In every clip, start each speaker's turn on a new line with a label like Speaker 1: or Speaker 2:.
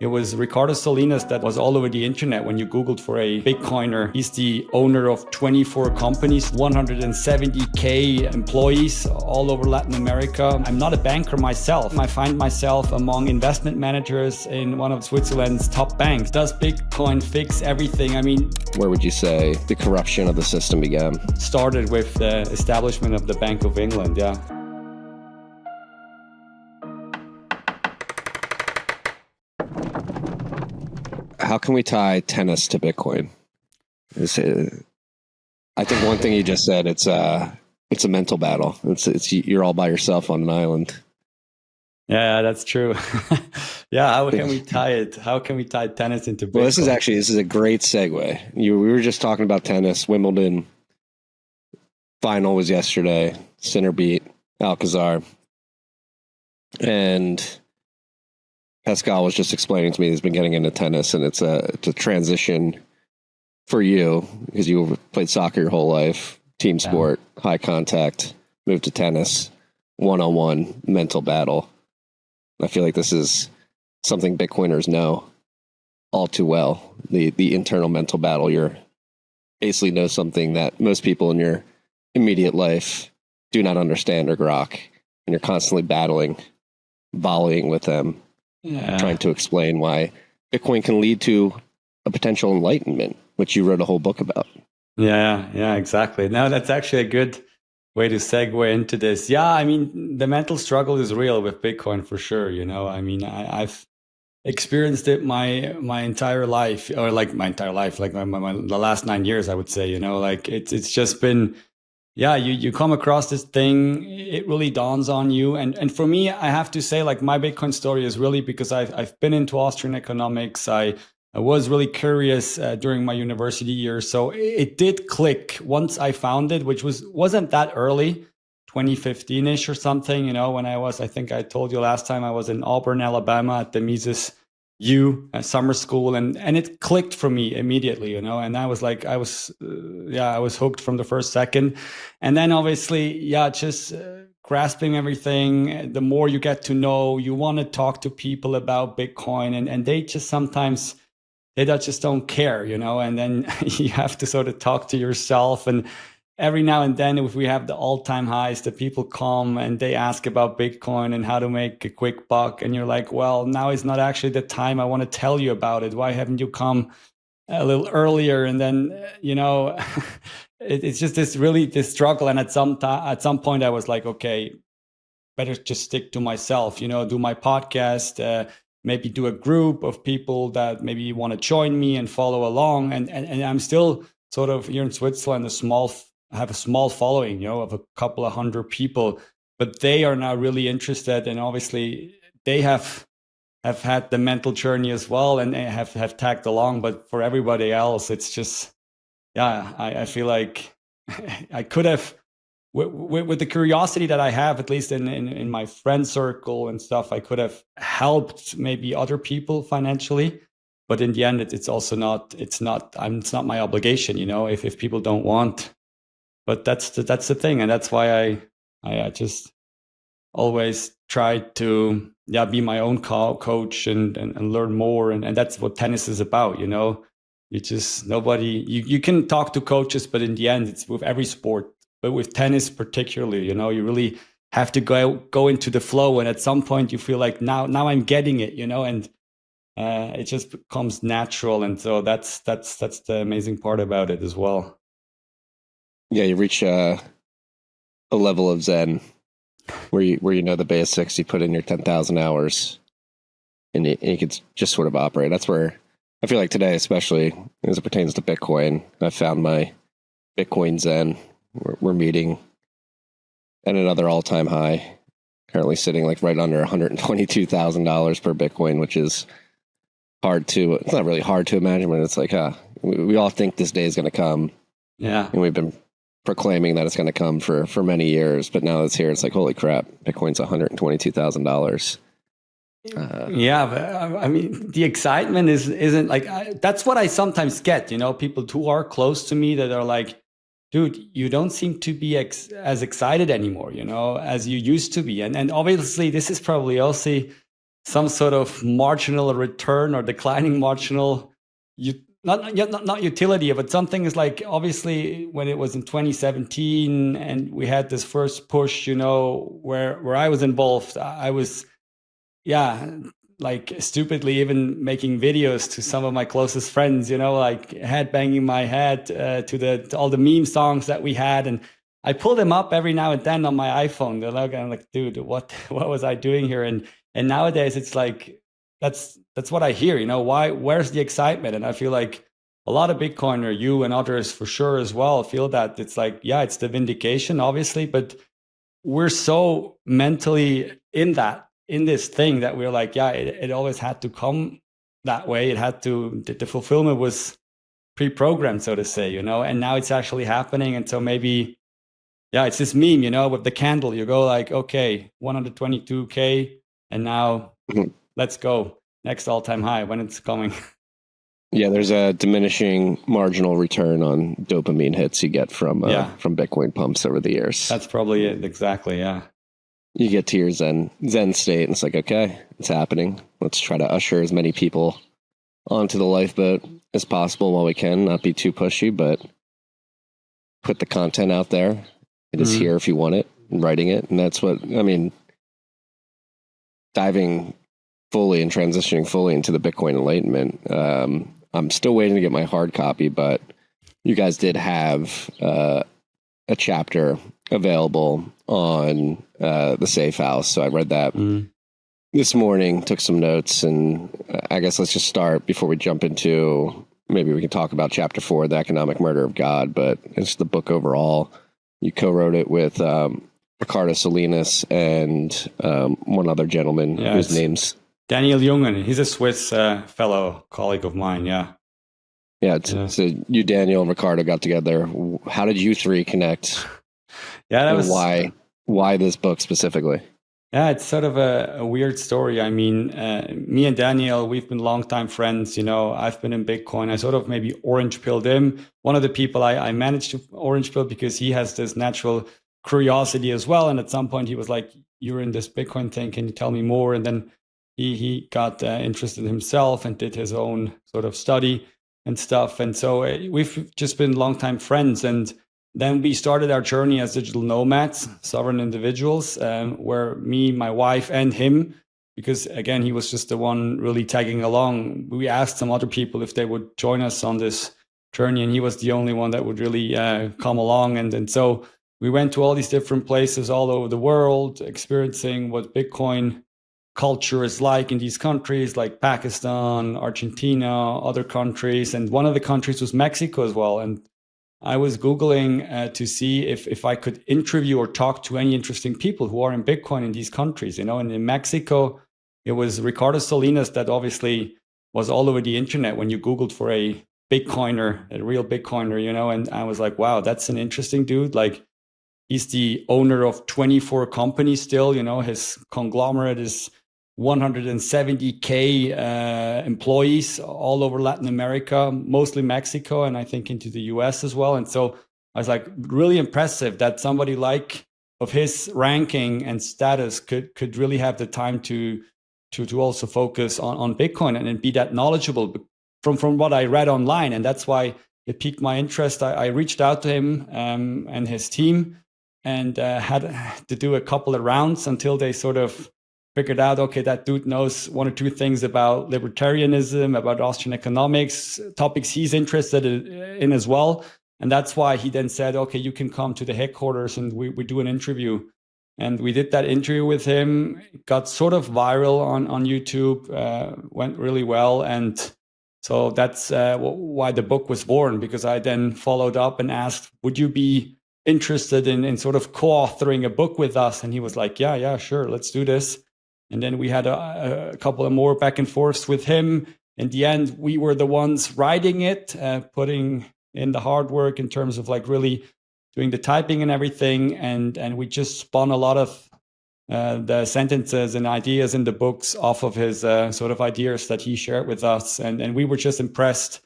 Speaker 1: It was Ricardo Salinas that was all over the internet when you Googled for a Bitcoiner. He's the owner of 24 companies, 170K employees all over Latin America. I'm not a banker myself. I find myself among investment managers in one of Switzerland's top banks. Does Bitcoin fix everything? I mean,
Speaker 2: where would you say the corruption of the system began?
Speaker 1: Started with the establishment of the Bank of England, yeah.
Speaker 2: How can we tie tennis to Bitcoin? I think one thing you just said, it's a mental battle. It's you're all by yourself on an island.
Speaker 1: Yeah, that's true. Yeah, how can we tie it? How can we tie tennis into Bitcoin?
Speaker 2: Well, this is a great segue. We were just talking about tennis. Wimbledon final was yesterday. Sinner beat Alcazar, and Pascal was just explaining to me he's been getting into tennis, and it's a transition for you because you played soccer your whole life, team sport, high contact, moved to tennis, one-on-one mental battle. I feel like this is something Bitcoiners know all too well. The internal mental battle. You're basically know something that most people in your immediate life do not understand or grok, and you're constantly battling, volleying with them. Yeah. Trying to explain why Bitcoin can lead to a potential enlightenment, which you wrote a whole book about.
Speaker 1: Yeah, exactly. Now that's actually a good way to segue into this. Yeah, I mean, the mental struggle is real with Bitcoin for sure. I mean, I've experienced it my entire life, or like my entire life, like the last 9 years, I would say. Like it's just been. Yeah, you come across this thing, it really dawns on you. And for me, I have to say, like, my Bitcoin story is really because I've been into Austrian economics. I was really curious during my university years. So it did click once I found it, which wasn't that early, 2015-ish or something, when I think I told you last time I was in Auburn, Alabama at the Mises summer school, and it clicked for me immediately, and I was like, I was hooked from the first second. And then obviously, just grasping everything. The more you get to know, you want to talk to people about Bitcoin, and they just sometimes they just don't care, and then you have to sort of talk to yourself. And every now and then, if we have the all-time highs, the people come and they ask about Bitcoin and how to make a quick buck. And you're like, well, now is not actually the time. I want to tell you about it. Why haven't you come a little earlier? And then, it's just this struggle. And at some point I was like, okay, better just stick to myself, do my podcast, maybe do a group of people that maybe want to join me and follow along. And I'm still sort of here in Switzerland, have a small following, of a couple of hundred people, but they are now really interested. And obviously they have had the mental journey as well, and they have tagged along. But for everybody else, it's just, I feel like I could have, with the curiosity that I have, at least in my friend circle and stuff, I could have helped maybe other people financially. But in the end, it's not my obligation, if people don't want. But that's the thing, and that's why I just always try to be my own coach and learn more, and that's what tennis is about. You just you can talk to coaches, but in the end, it's with every sport, but with tennis particularly, you really have to go into the flow, and at some point you feel like now I'm getting it, and it just becomes natural, and so that's the amazing part about it as well.
Speaker 2: Yeah, you reach a level of Zen where you know the basics. You put in your 10,000 hours, and you can just sort of operate. That's where I feel like today, especially as it pertains to Bitcoin, I found my Bitcoin Zen. We're meeting at another all-time high, currently sitting like right under $122,000 per Bitcoin, which is it's not really hard to imagine, but it's like, we all think this day is going to come.
Speaker 1: Yeah.
Speaker 2: And we've been proclaiming that it's going to come for many years, but now it's here. It's like, holy crap, Bitcoin's $122,000.
Speaker 1: But I mean, the excitement isn't like, that's what I sometimes get, people who are close to me that are like, dude, you don't seem to be as excited anymore, as you used to be. And obviously this is probably also some sort of marginal return or declining marginal, not utility, but something is like, obviously when it was in 2017 and we had this first push, where I was involved, I was, like stupidly even making videos to some of my closest friends, like head banging my head to all the meme songs that we had. And I pull them up every now and then on my iPhone. They're like, I'm like, dude, what was I doing here? And nowadays it's like, that's what I hear, where's the excitement? And I feel like a lot of Bitcoiner, you and others for sure as well, feel that it's like, it's the vindication, obviously, but we're so mentally in this thing that we're like, it always had to come that way. It had to, the fulfillment was pre-programmed, so to say, and now it's actually happening. And so maybe, it's this meme, with the candle, you go like, okay, 122K, and now let's go. Next all-time high, when it's coming.
Speaker 2: Yeah, there's a diminishing marginal return on dopamine hits you get from Bitcoin pumps over the years.
Speaker 1: That's probably it, exactly, yeah.
Speaker 2: You get to your zen state, and it's like, okay, it's happening. Let's try to usher as many people onto the lifeboat as possible while we can, not be too pushy, but put the content out there. It is here if you want it, writing it. And that's what, diving fully and transitioning fully into the Bitcoin Enlightenment. I'm still waiting to get my hard copy, but you guys did have a chapter available on the Saif House. So I read that this morning, took some notes, and I guess let's just start before we jump into, maybe we can talk about chapter 4, The Economic Murder of God, but it's the book overall. You co-wrote it with Ricardo Salinas and one other gentleman whose name's
Speaker 1: Daniel Jungen. He's a Swiss fellow colleague of mine.
Speaker 2: Yeah. So you, Daniel, and Ricardo got together. How did you three connect?
Speaker 1: That was
Speaker 2: why this book specifically?
Speaker 1: Yeah, it's sort of a weird story. I mean, me and Daniel, we've been longtime friends. I've been in Bitcoin. I sort of maybe orange pilled him. One of the people I managed to orange pill because he has this natural curiosity as well. And at some point he was like, you're in this Bitcoin thing. Can you tell me more? And then he got interested himself and did his own sort of study and stuff. And so we've just been longtime friends. And then we started our journey as digital nomads, sovereign individuals, where me, my wife, and him, because again, he was just the one really tagging along. We asked some other people if they would join us on this journey, and he was the only one that would really come along. And so we went to all these different places all over the world, experiencing what Bitcoin culture is like in these countries like Pakistan, Argentina, other countries. And one of the countries was Mexico as well. And I was Googling to see if I could interview or talk to any interesting people who are in Bitcoin in these countries, And in Mexico, it was Ricardo Salinas that obviously was all over the internet when you Googled for a Bitcoiner, a real Bitcoiner, And I was like, wow, that's an interesting dude. Like, he's the owner of 24 companies still, His conglomerate is 170K employees all over Latin America, mostly Mexico, and I think into the US as well. And so I was like, really impressive that somebody like of his ranking and status could really have the time to also focus on Bitcoin and be that knowledgeable from what I read online. And that's why it piqued my interest. I reached out to him and his team and had to do a couple of rounds until they sort of figured out, okay, that dude knows one or two things about libertarianism, about Austrian economics, topics he's interested in as well. And that's why he then said, okay, you can come to the headquarters and we do an interview. And we did that interview with him. It got sort of viral on YouTube, went really well. And so that's why the book was born, because I then followed up and asked, would you be interested in sort of co-authoring a book with us? And he was like, yeah, sure, let's do this. And then we had a couple of more back and forths with him. In the end, we were the ones writing it, putting in the hard work in terms of like really doing the typing and everything. And we just spun a lot of the sentences and ideas in the books off of his sort of ideas that he shared with us. And we were just impressed,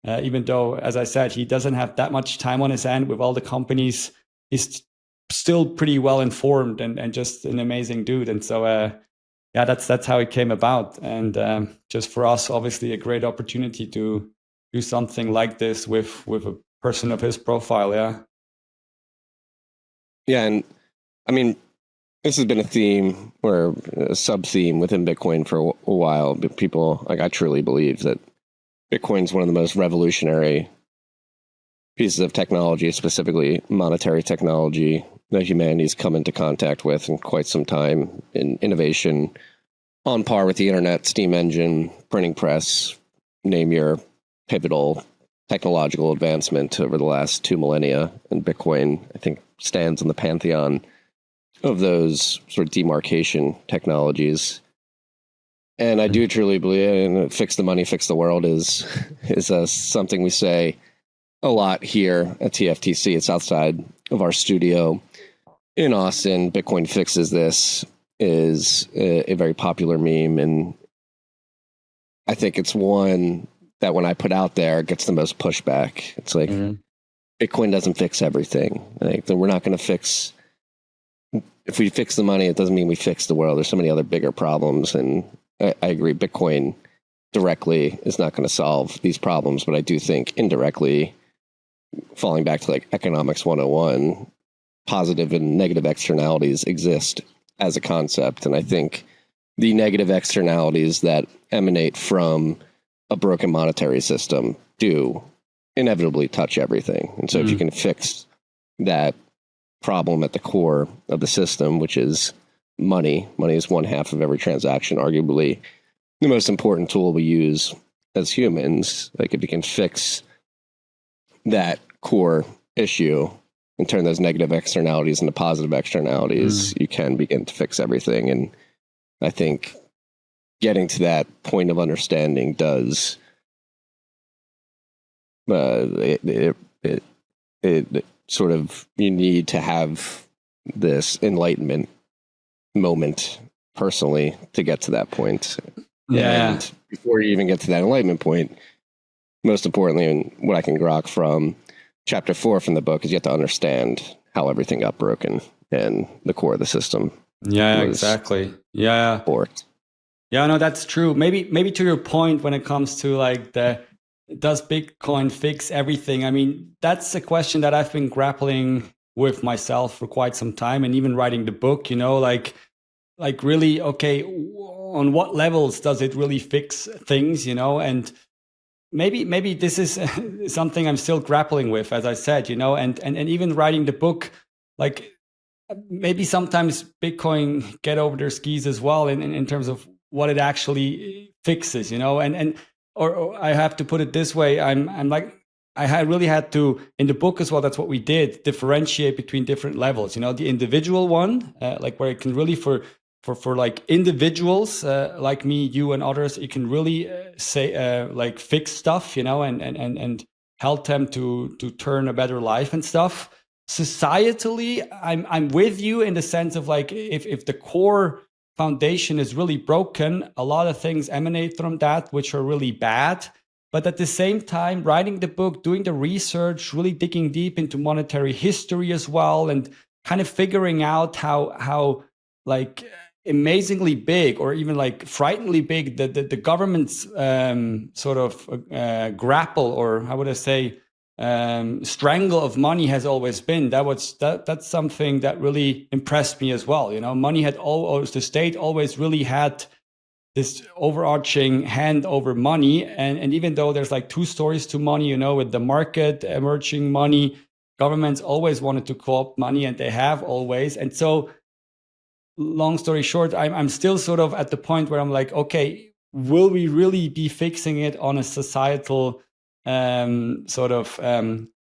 Speaker 1: even though, as I said, he doesn't have that much time on his hand with all the companies. He's still pretty well informed and just an amazing dude. And so yeah, that's how it came about. And just for us, obviously, a great opportunity to do something like this with a person of his profile. Yeah.
Speaker 2: Yeah, and I mean, this has been a theme or a sub theme within Bitcoin for a while. But people, like, I truly believe that Bitcoin is one of the most revolutionary pieces of technology, specifically monetary technology, that humanity's come into contact with in quite some time in innovation, on par with the internet, steam engine, printing press, name your pivotal technological advancement over the last 2 millennia. And Bitcoin, I think, stands in the pantheon of those sort of demarcation technologies. And I do truly believe, and fix the money, fix the world is something we say a lot here at TFTC. It's outside of our studio in Austin. Bitcoin fixes this is a very popular meme, and I think it's one that when I put out there, it gets the most pushback. It's like, Bitcoin doesn't fix everything. Like, we're not going to fix. If we fix the money, it doesn't mean we fix the world. There's so many other bigger problems, and I agree. Bitcoin directly is not going to solve these problems, but I do think indirectly, falling back to like economics 101, positive and negative externalities exist as a concept. And I think the negative externalities that emanate from a broken monetary system do inevitably touch everything. And so if you can fix that problem at the core of the system, which is money is one half of every transaction, arguably the most important tool we use as humans. Like, if you can fix that core issue and turn those negative externalities into positive externalities, you can begin to fix everything. And I think getting to that point of understanding does it sort of, you need to have this enlightenment moment personally to get to that point.
Speaker 1: Yeah.
Speaker 2: And before you even get to that enlightenment point, most importantly, and what I can grok from chapter 4 from the book, is you have to understand how everything got broken and the core of the system.
Speaker 1: Yeah, exactly. Yeah.
Speaker 2: Forked.
Speaker 1: Yeah, no, that's true. Maybe to your point when it comes to like does Bitcoin fix everything? I mean, that's a question that I've been grappling with myself for quite some time, and even writing the book, like really, okay, on what levels does it really fix things, and maybe this is something I'm still grappling with, as I said, and even writing the book, like maybe sometimes Bitcoin get over their skis as well in terms of what it actually fixes, or I have to put it this way, I'm like, really had to, in the book as well, that's what we did, differentiate between different levels, the individual one, like where it can really for like individuals like me, you, and others, it can really say like fix stuff, and help them to turn a better life and stuff. Societally, I'm with you in the sense of like, if the core foundation is really broken, a lot of things emanate from that which are really bad. But at the same time, writing the book, doing the research, really digging deep into monetary history as well, and kind of figuring out how like amazingly big, or even like frighteningly big, the government's sort of grapple, or how would I say, strangle of money has always been. That's something that really impressed me as well. Money had always, the state always really had this overarching hand over money, and even though there's like two stories to money, with the market emerging money, governments always wanted to co-opt money, and they have always. And so, long story short, I'm still sort of at the point where I'm like, okay, will we really be fixing it on a societal sort of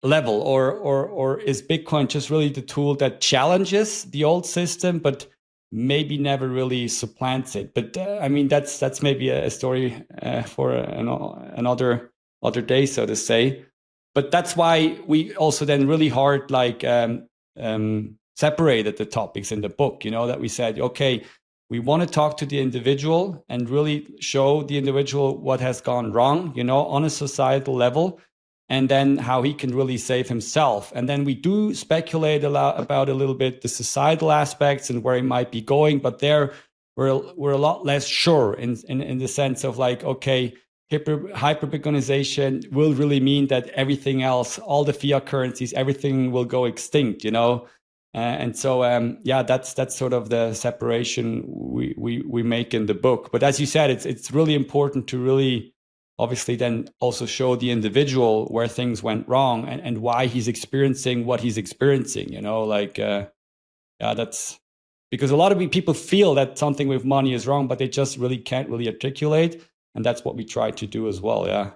Speaker 1: level, or is Bitcoin just really the tool that challenges the old system, but maybe never really supplants it? But I mean, that's maybe a story for another day, so to say. But that's why we also then really hard like separated the topics in the book, that we said, okay, we want to talk to the individual and really show the individual what has gone wrong, on a societal level, and then how he can really save himself. And then we do speculate about a little bit the societal aspects and where he might be going, but there we're a lot less sure in the sense of like, okay, hyper Bitcoinization will really mean that everything else, all the fiat currencies, everything will go extinct, you know. And so, yeah, that's sort of the separation we make in the book. But as you said, it's really important to really obviously then also show the individual where things went wrong and why he's experiencing what he's experiencing, you know, like, yeah, that's because a lot of people feel that something with money is wrong, but they just really can't really articulate. And that's what we try to do as well, yeah.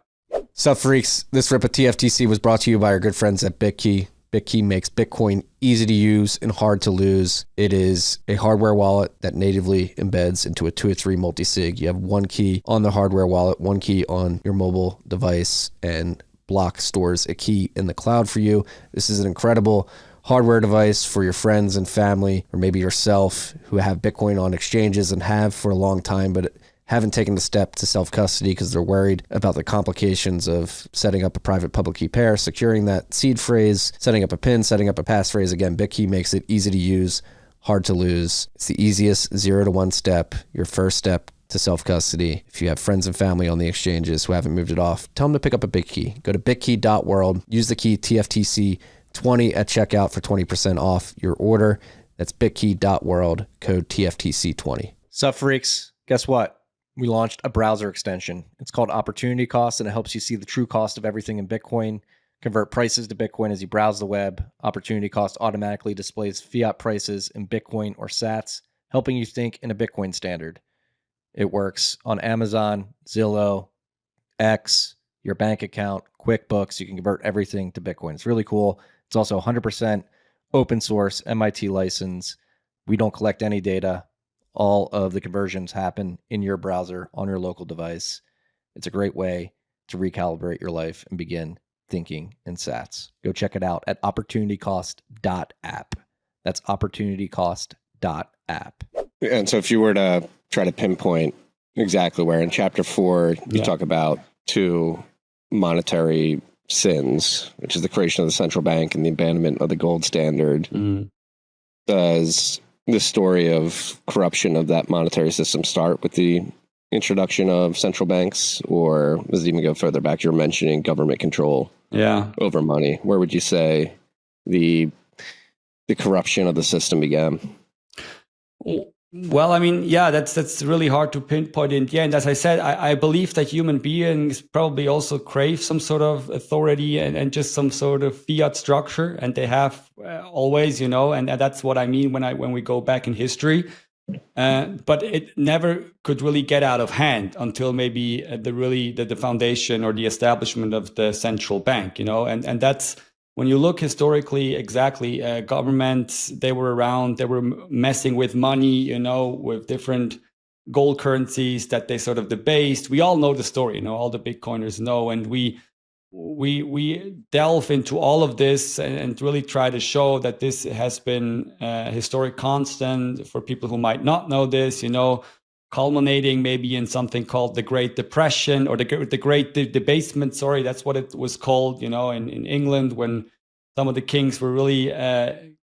Speaker 3: Sup, freaks? This rip of TFTC was brought to you by our good friends at Bitkey. Bitkey makes Bitcoin easy to use and hard to lose. It is a hardware wallet that natively embeds into a 2 or 3 multi-sig. You have one key on the hardware wallet, one key on your mobile device, and Block stores a key in the cloud for you. This is an incredible hardware device for your friends and family, or maybe yourself, who have Bitcoin on exchanges and have for a long time, but haven't taken the step to self-custody because they're worried about the complications of setting up a private public key pair, securing that seed phrase, setting up a PIN, setting up a passphrase. Again, Bitkey makes it easy to use, hard to lose. It's the easiest 0 to 1 step, your first step to self-custody. If you have friends and family on the exchanges who haven't moved it off, tell them to pick up a Bitkey. Go to bitkey.world, use the key TFTC20 at checkout for 20% off your order. That's bitkey.world, code TFTC20.
Speaker 4: Sup, freaks? Guess what? We launched a browser extension. It's called Opportunity Cost, and it helps you see the true cost of everything in Bitcoin, convert prices to Bitcoin as you browse the web. Opportunity Cost automatically displays fiat prices in Bitcoin or sats, helping you think in a Bitcoin standard. It works on Amazon, Zillow, X, your bank account, QuickBooks. You can convert everything to Bitcoin. It's really cool. It's also 100% open source, MIT license. We don't collect any data. All of the conversions happen in your browser on your local device. It's a great way to recalibrate your life and begin thinking in sats. Go check it out at opportunitycost.app. That's opportunitycost.app.
Speaker 2: And so if you were to try to pinpoint exactly where in chapter 4, you talk about 2 monetary sins, which is the creation of the central bank and the abandonment of the gold standard. Does the story of corruption of that monetary system start with the introduction of central banks, or does it even go further back? You're mentioning government control over money. Where would you say the corruption of the system began?
Speaker 1: Well, I mean, yeah, that's really hard to pinpoint in the end. As I said, I believe that human beings probably also crave some sort of authority and just some sort of fiat structure, and they have always, you know, and that's what I mean when we go back in history. But it never could really get out of hand until maybe the foundation or the establishment of the central bank, you know, and that's. When you look historically, exactly, governments, they were around, they were messing with money, you know, with different gold currencies that they sort of debased. We all know the story, you know, all the Bitcoiners know, and we delve into all of this and really try to show that this has been a historic constant for people who might not know this, you know, culminating maybe in something called the Great Depression or the Great Debasement. Sorry, that's what it was called, you know, in England, when some of the kings were really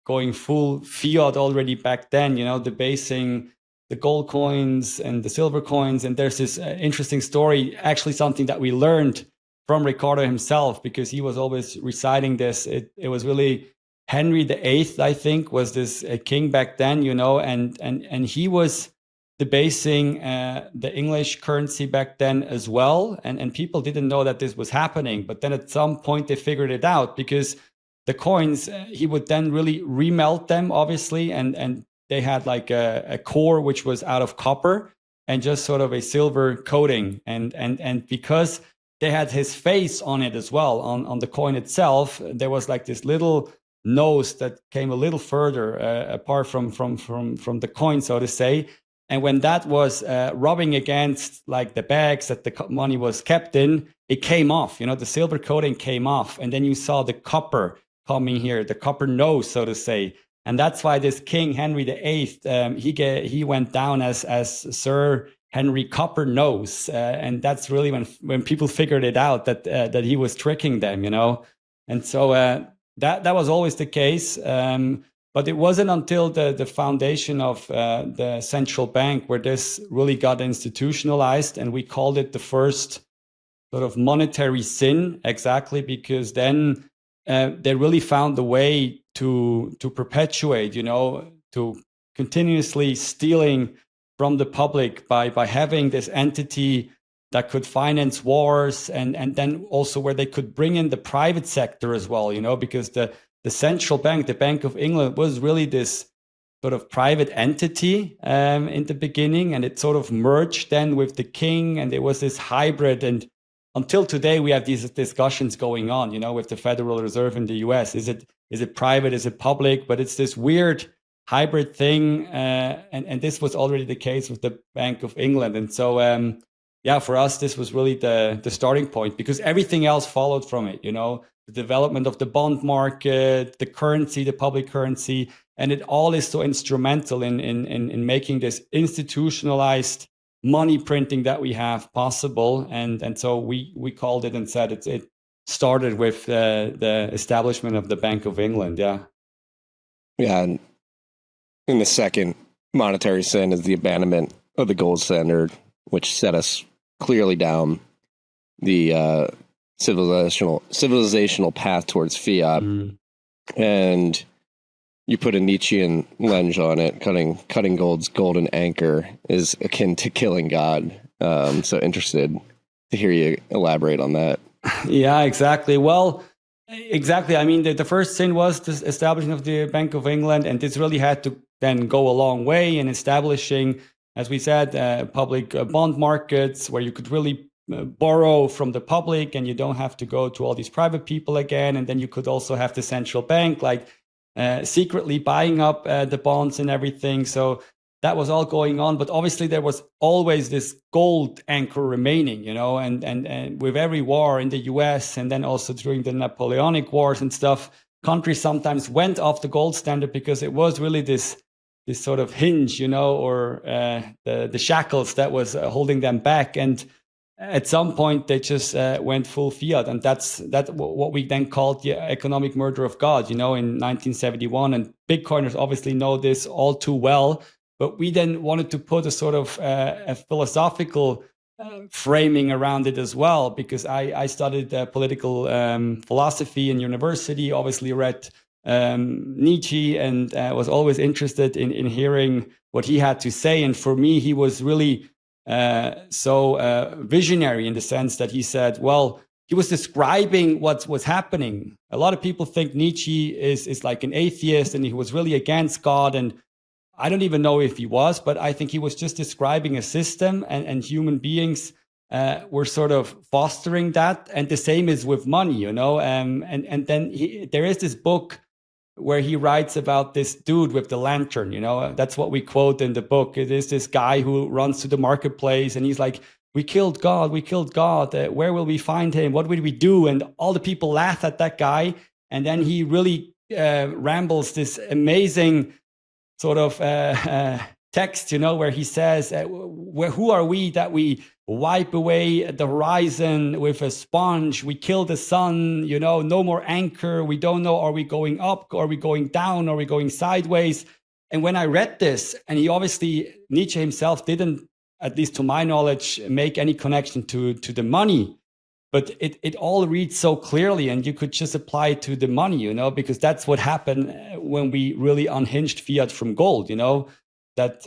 Speaker 1: going full fiat already back then, you know, debasing the gold coins and the silver coins. And there's this interesting story, actually something that we learned from Ricardo himself, because he was always reciting this. It was really Henry VIII, I think, was this king back then, you know, and he was debasing the English currency back then as well. And people didn't know that this was happening. But then at some point they figured it out, because the coins, he would then really remelt them, obviously. And they had like a core which was out of copper and just sort of a silver coating. And because they had his face on it as well, on the coin itself, there was like this little nose that came a little further apart from the coin, so to say. And when that was rubbing against like the bags that the money was kept in, it came off, you know, the silver coating came off. And then you saw the copper coming here, the copper nose, so to say. And that's why this King Henry VIII, he went down as Sir Henry Copper Nose. And that's really when people figured it out that he was tricking them, you know. And so that was always the case. But it wasn't until the foundation of the central bank where this really got institutionalized, and we called it the first sort of monetary sin, exactly because then they really found a way to perpetuate, to continuously stealing from the public by having this entity that could finance wars, and then also where they could bring in the private sector as well, because the central bank, the Bank of England, was really this sort of private entity in the beginning, and it sort of merged then with the king, and it was this hybrid. And until today, we have these discussions going on, with the Federal Reserve in the US. Is it private? Is it public? But it's this weird hybrid thing, and this was already the case with the Bank of England. And so, for us, this was really the starting point, because everything else followed from it, the development of the bond market, the currency, the public currency, and it all is so instrumental in making this institutionalized money printing that we have possible. And so we called it and said it started with the establishment of the Bank of England. Yeah.
Speaker 2: Yeah. And the second monetary sin is the abandonment of the gold standard, which set us clearly down the civilizational path towards fiat. And you put a Nietzschean lens on it. Cutting gold's golden anchor is akin to killing God. So interested to hear you elaborate on that.
Speaker 1: Yeah, exactly. Well, exactly. I mean, the first sin was the establishment of the Bank of England, and this really had to then go a long way in establishing, as we said, public bond markets where you could really borrow from the public, and you don't have to go to all these private people again. And then you could also have the central bank secretly buying up the bonds and everything. So that was all going on. But obviously there was always this gold anchor remaining, and with every war in the US, and then also during the Napoleonic Wars and stuff, countries sometimes went off the gold standard because it was really this sort of hinge, or the shackles that was holding them back. And at some point, they just went full fiat, and that's what we then called the economic murder of God, in 1971. And Bitcoiners obviously know this all too well, but we then wanted to put a sort of a philosophical framing around it as well, because I studied political philosophy in university, obviously read Nietzsche, and was always interested in hearing what he had to say. And for me, he was really so visionary in the sense that he said, well, he was describing what was happening. A lot of people think Nietzsche is like an atheist and he was really against God. And I don't even know if he was, but I think he was just describing a system, and human beings were sort of fostering that. And the same is with money, and then there is this book where he writes about this dude with the lantern, that's what we quote in the book. It is this guy who runs to the marketplace and he's like, we killed God. Where will we find him? What will we do? And all the people laugh at that guy. And then he really rambles this amazing sort of text, where he says, who are we that we wipe away the horizon with a sponge? We kill the sun, no more anchor. We don't know, are we going up? Are we going down? Are we going sideways? And when I read this, and Nietzsche himself didn't, at least to my knowledge, make any connection to the money, but it all reads so clearly, and you could just apply it to the money, because that's what happened when we really unhinged fiat from gold, that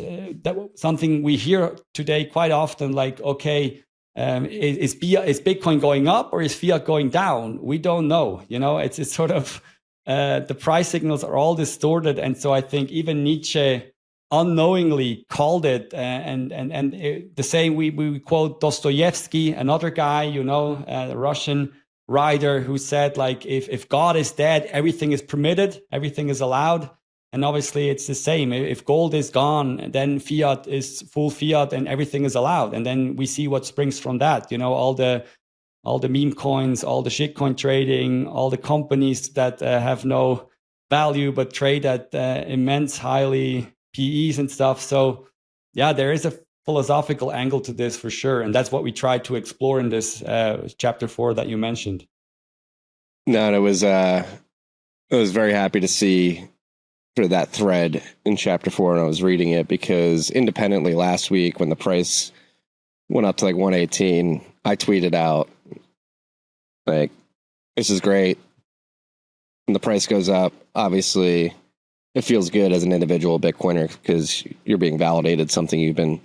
Speaker 1: something we hear today quite often, like, okay, is Bitcoin going up or is fiat going down? We don't know. It's sort of the price signals are all distorted, and so I think even Nietzsche unknowingly called it. And the same we quote Dostoevsky, another guy, a Russian writer, who said, like, if God is dead, everything is permitted, everything is allowed. And obviously it's the same. If gold is gone, then fiat is full fiat and everything is allowed. And then we see what springs from that. All the meme coins, all the shitcoin trading, all the companies that have no value but trade at immense highly PEs and stuff. So yeah, there is a philosophical angle to this for sure. And that's what we tried to explore in this chapter 4 that you mentioned.
Speaker 2: No, and I was very happy to see for that thread in chapter 4 when I was reading it, because independently last week when the price went up to like 118, I tweeted out like, this is great. When the price goes up, obviously it feels good as an individual Bitcoiner because you're being validated, something you've been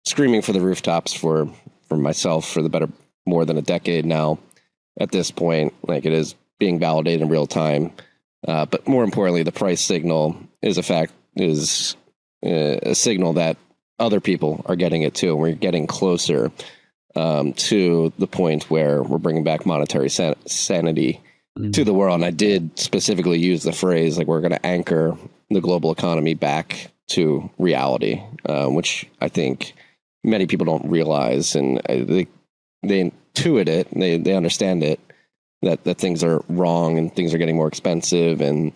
Speaker 2: screaming for the rooftops for myself for the better more than a decade now at this point. Like, it is being validated in real time. But more importantly, the price signal is a signal that other people are getting it too. And we're getting closer to the point where we're bringing back monetary sanity to the world. And I did specifically use the phrase, like, we're going to anchor the global economy back to reality, which I think many people don't realize. And they intuit it, they understand it, that things are wrong and things are getting more expensive. And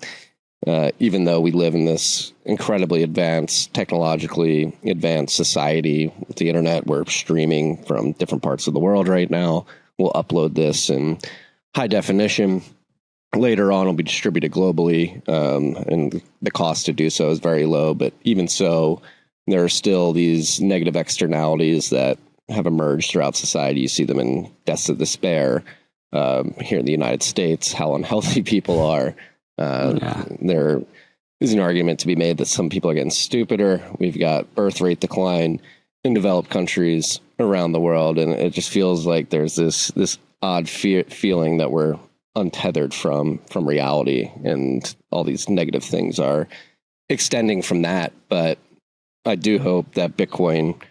Speaker 2: even though we live in this incredibly advanced, technologically advanced society with the internet, we're streaming from different parts of the world right now. We'll upload this in high definition. Later on, it'll be distributed globally, and the cost to do so is very low. But even so, there are still these negative externalities that have emerged throughout society. You see them in deaths of despair. Here in the United States, how unhealthy people are. There is an argument to be made that some people are getting stupider. We've got birth rate decline in developed countries around the world, and it just feels like there's this odd feeling that we're untethered from reality, and all these negative things are extending from that. But I do hope that Bitcoin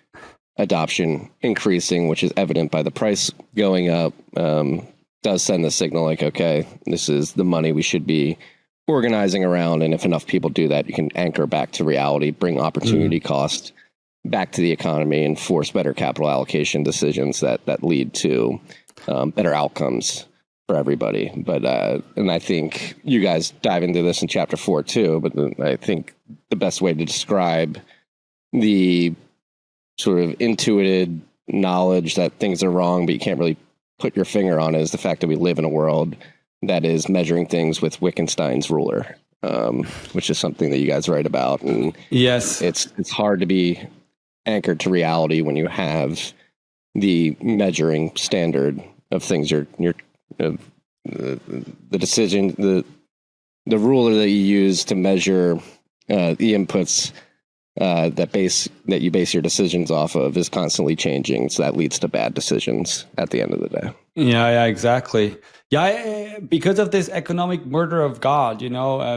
Speaker 2: adoption increasing, which is evident by the price going up, does send the signal like, okay, this is the money we should be organizing around. And if enough people do that, you can anchor back to reality, bring opportunity cost back to the economy, and force better capital allocation decisions that lead to better outcomes for everybody. But and I think you guys dive into this in chapter 4 too, but I think the best way to describe the sort of intuited knowledge that things are wrong, but you can't really put your finger on, is the fact that we live in a world that is measuring things with Wittgenstein's ruler, which is something that you guys write about. And
Speaker 1: yes,
Speaker 2: it's hard to be anchored to reality when you have the measuring standard of things. The decision, the ruler that you use to measure the inputs that you base your decisions off of is constantly changing. So that leads to bad decisions at the end of the day.
Speaker 1: Yeah, exactly. Yeah, because of this economic murder of God,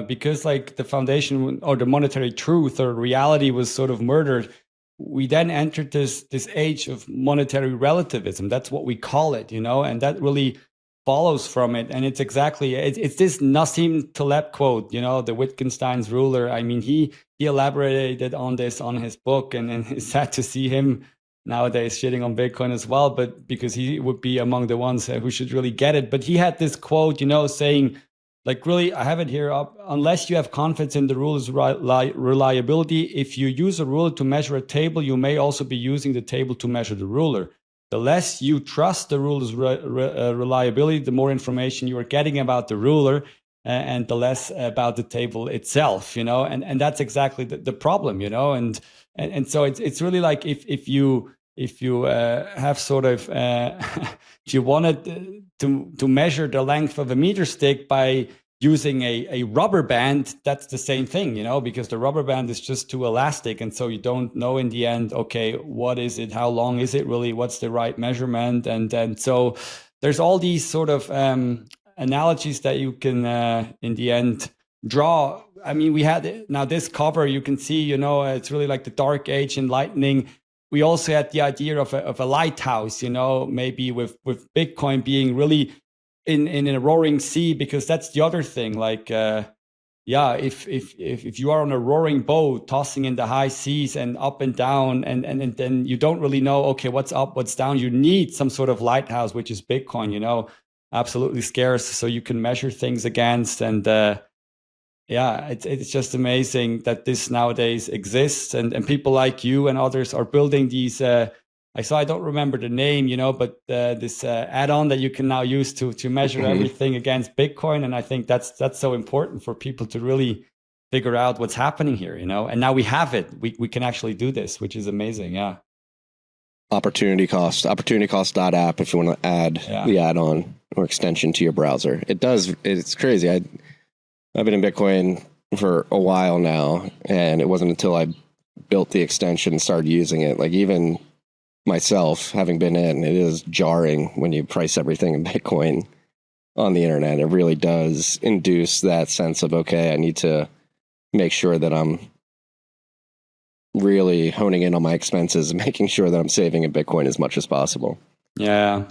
Speaker 1: because like the foundation or the monetary truth or reality was sort of murdered, we then entered this age of monetary relativism. That's what we call it, and that really follows from it. And it's this Nassim Taleb quote, the Wittgenstein's ruler. I mean, he elaborated on this on his book, and it's sad to see him nowadays shitting on Bitcoin as well, but because he would be among the ones who should really get it. But he had this quote, saying, like, really, I have it here up, unless you have confidence in the rule's reliability, if you use a ruler to measure a table, you may also be using the table to measure the ruler. The less you trust the ruler's reliability, the more information you are getting about the ruler, and the less about the table itself, and that's exactly the problem, and so it's really like if you have sort of if you wanted to measure the length of a meter stick by using a rubber band, that's the same thing, because the rubber band is just too elastic, and so you don't know in the end, okay, what is it, how long is it really, what's the right measurement, and so there's all these sort of analogies that you can in the end draw. I mean, we had now this cover, you can see, it's really like the dark age enlightening. We also had the idea of a lighthouse, maybe with Bitcoin being really in a roaring sea, because that's the other thing. Like, if you are on a roaring boat tossing in the high seas and up and down, and then you don't really know, okay, what's up, what's down. You need some sort of lighthouse, which is Bitcoin, absolutely scarce, so you can measure things against. And it's just amazing that this nowadays exists, and people like you and others are building these. I don't remember the name, but this add-on that you can now use to measure everything against Bitcoin, and I think that's so important for people to really figure out what's happening here, and now we have it. We can actually do this, which is amazing. Yeah.
Speaker 2: Opportunitycost.app if you want to add the add-on or extension to your browser. It's crazy. I've been in Bitcoin for a while now, and it wasn't until I built the extension and started using it, like even myself having been in, it is jarring when you price everything in Bitcoin on the internet. It really does induce that sense of, okay, I need to make sure that I'm really honing in on my expenses and making sure that I'm saving in Bitcoin as much as possible.
Speaker 1: Yeah.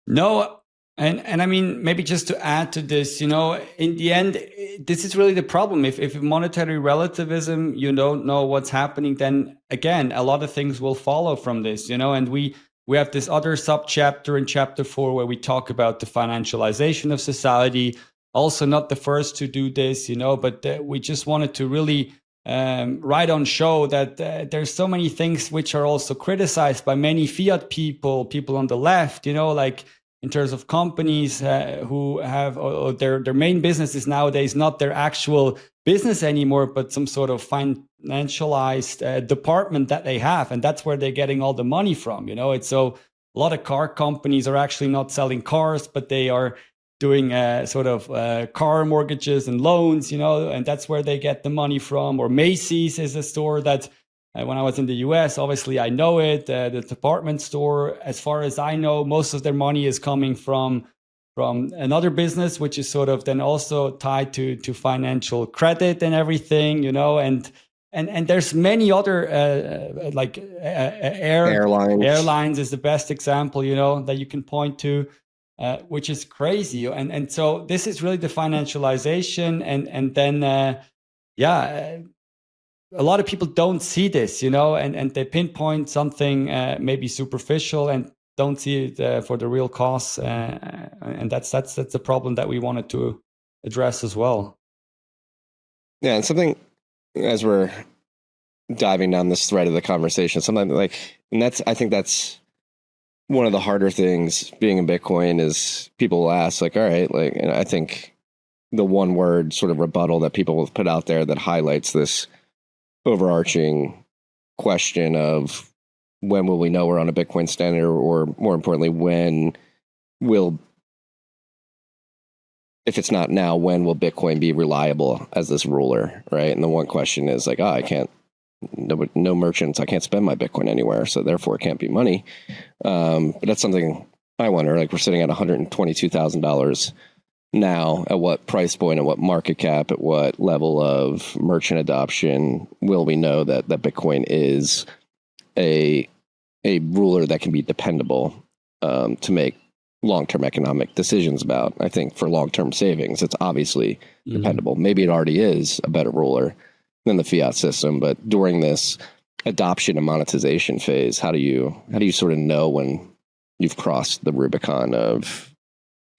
Speaker 1: No, and I mean, maybe just to add to this, in the end, this is really the problem. If monetary relativism, you don't know what's happening, then again, a lot of things will follow from this, and we have this other subchapter in chapter 4 where we talk about the financialization of society. Also not the first to do this, but we just wanted to really right on show that there's so many things which are also criticized by many fiat people on the left, like in terms of companies who have their main business is nowadays not their actual business anymore, but some sort of financialized department that they have. And that's where they're getting all the money from. It's so a lot of car companies are actually not selling cars, but they are doing car mortgages and loans, and that's where they get the money from. Or Macy's is a store that when I was in the US, obviously I know it, the department store, as far as I know, most of their money is coming from another business, which is sort of then also tied to financial credit and everything, and there's many other airlines is the best example, that you can point to. Which is crazy, and so this is really the financialization, and then a lot of people don't see this, and they pinpoint something maybe superficial and don't see it for the real costs, and that's the problem that we wanted to address as well.
Speaker 2: Yeah, and something as we're diving down this thread of the conversation, I think that's one of the harder things being in Bitcoin is people will ask, like, all right, like, and I think the one word sort of rebuttal that people will put out there that highlights this overarching question of when will we know we're on a Bitcoin standard, or more importantly, if it's not now, when will Bitcoin be reliable as this ruler, right? And the one question is like, no merchants, I can't spend my Bitcoin anywhere, so therefore it can't be money. But that's something I wonder, like we're sitting at $122,000 now, at what price point, at what market cap, at what level of merchant adoption will we know that Bitcoin is a ruler that can be dependable to make long-term economic decisions about? I think for long-term savings, it's obviously dependable. Maybe it already is a better ruler than the fiat system, but during this adoption and monetization phase, how do you sort of know when you've crossed the Rubicon of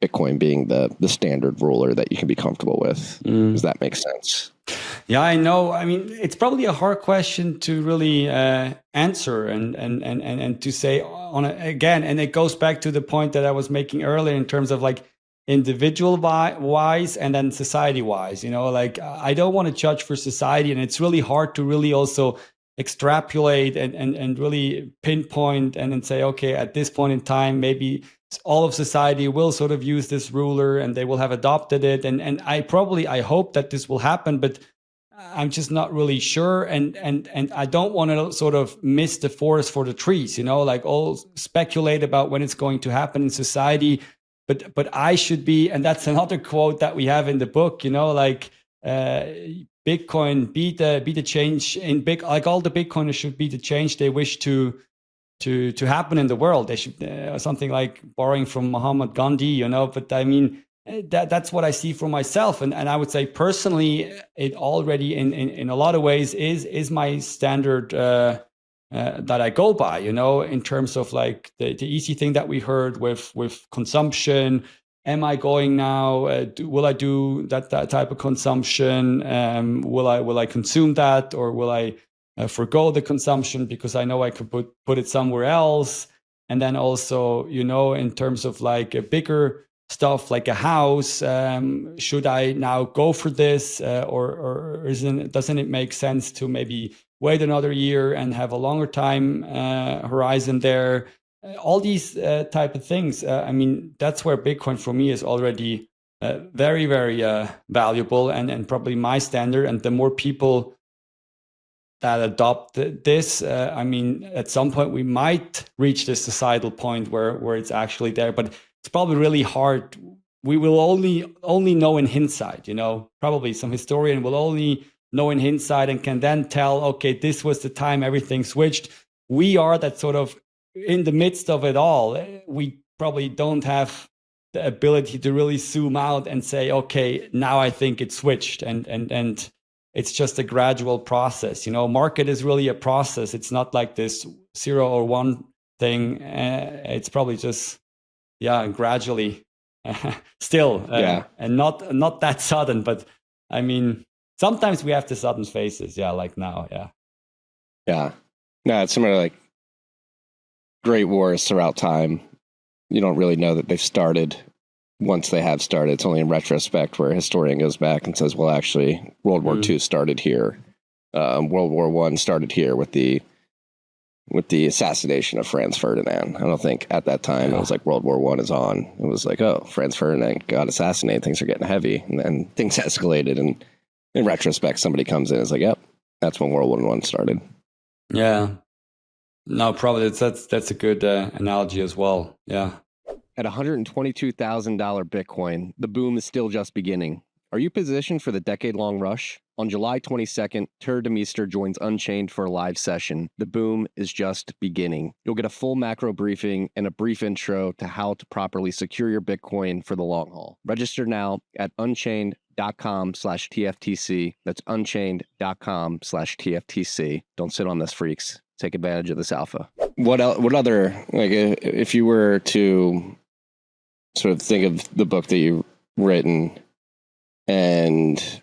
Speaker 2: Bitcoin being the standard ruler that you can be comfortable with? Does that make sense?
Speaker 1: Yeah, I know. I mean, it's probably a hard question to really answer and to say again, and it goes back to the point that I was making earlier in terms of like individual wise and then society wise, like I don't want to judge for society, and it's really hard to really also extrapolate and really pinpoint and then say, okay, at this point in time, maybe all of society will sort of use this ruler and they will have adopted it. And I hope that this will happen, but I'm just not really sure. And I don't want to sort of miss the forest for the trees, like all speculate about when it's going to happen in society. But I should be, and that's another quote that we have in the book, like Bitcoin be the change in like all the Bitcoiners should be the change they wish to happen in the world. They should something like borrowing from Muhammad Gandhi, But I mean, that's what I see for myself, and I would say personally, it already in a lot of ways is my standard that I go by, in terms of like the easy thing that we heard with consumption. Am I going now? Will I do that type of consumption? Will I consume that, or will I forgo the consumption because I know I could put it somewhere else? And then also, in terms of like a bigger stuff like a house. Should I now go for this, or doesn't it make sense to maybe wait another year and have a longer time horizon there? All these type of things. I mean, that's where Bitcoin for me is already very, very valuable and probably my standard. And the more people that adopt this, I mean, at some point we might reach this societal point where it's actually there, but it's probably really hard. We will only know in hindsight, probably some historian will only know in hindsight and can then tell, okay, this was the time everything switched. We are that sort of in the midst of it all. We probably don't have the ability to really zoom out and say, okay, now I think it switched, and it's just a gradual process. Market is really a process. It's not like this 0 or 1 thing. It's probably just, gradually still, and not that sudden. But I mean, sometimes we have the sudden phases. Like now.
Speaker 2: Yeah. No, it's similar to like great wars throughout time. You don't really know that they've started once they have started. It's only in retrospect where a historian goes back and says, well, actually, World War II started here. World War I started here with the assassination of Franz Ferdinand. I don't think at that time it was like World War I is on. It was like, oh, Franz Ferdinand got assassinated. Things are getting heavy. And then things escalated. And in retrospect, somebody comes in and is like, yep, that's when World War I started.
Speaker 1: Yeah. No, probably that's a good analogy as well. Yeah.
Speaker 2: At $122,000 Bitcoin, the boom is still just beginning. Are you positioned for the decade-long rush? On July 22nd, Tur Demeester joins Unchained for a live session. The boom is just beginning. You'll get a full macro briefing and a brief intro to how to properly secure your Bitcoin for the long haul. Register now at unchained.com/TFTC. That's unchained.com/TFTC. Don't sit on this, freaks. Take advantage of this alpha. What other, like, if you were to sort of think of the book that you've written and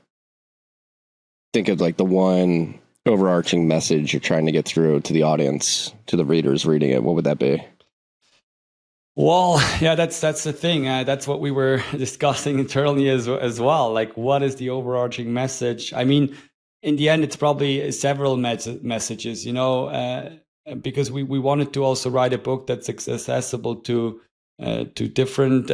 Speaker 2: think of like the one overarching message you're trying to get through to the audience, to the readers reading it, what would that be?
Speaker 1: Well, yeah, that's the thing. That's what we were discussing internally as well. Like, what is the overarching message? I mean, in the end, it's probably several messages, because we wanted to also write a book that's accessible to different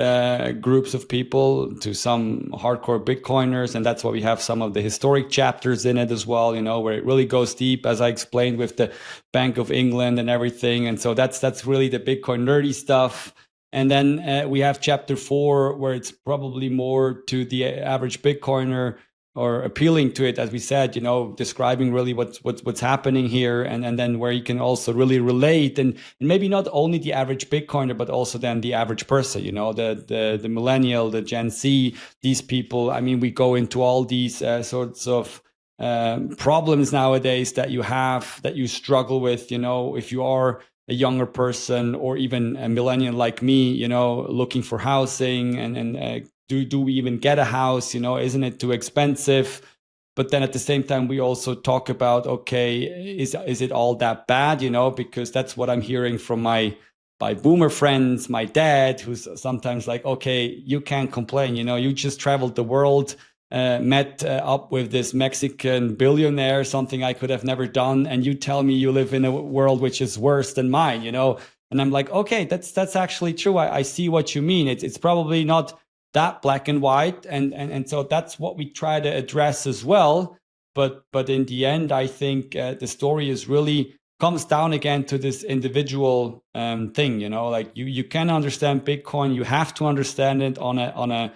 Speaker 1: groups of people, to some hardcore Bitcoiners. And that's why we have some of the historic chapters in it as well, where it really goes deep, as I explained, with the Bank of England and everything. And so that's really the Bitcoin nerdy stuff. And then we have chapter 4, where it's probably more to the average Bitcoiner, or appealing to it, as we said, describing really what's happening here, and then where you can also really relate, and maybe not only the average Bitcoiner, but also then the average person, the millennial, the Gen Z, these people. I mean, we go into all these sorts of problems nowadays that you struggle with, if you are a younger person or even a millennial like me, looking for housing and do we even get a house? Isn't it too expensive? But then at the same time, we also talk about, okay, is it all that bad? Because that's what I'm hearing from my boomer friends, my dad, who's sometimes like, okay, you can't complain. You just traveled the world, met up with this Mexican billionaire, something I could have never done, and you tell me you live in a world which is worse than mine. And I'm like, okay, that's actually true. I see what you mean. It's probably not that black and white, and so that's what we try to address as well. But in the end, I think the story is really comes down again to this individual thing. Like you can understand Bitcoin, you have to understand it on a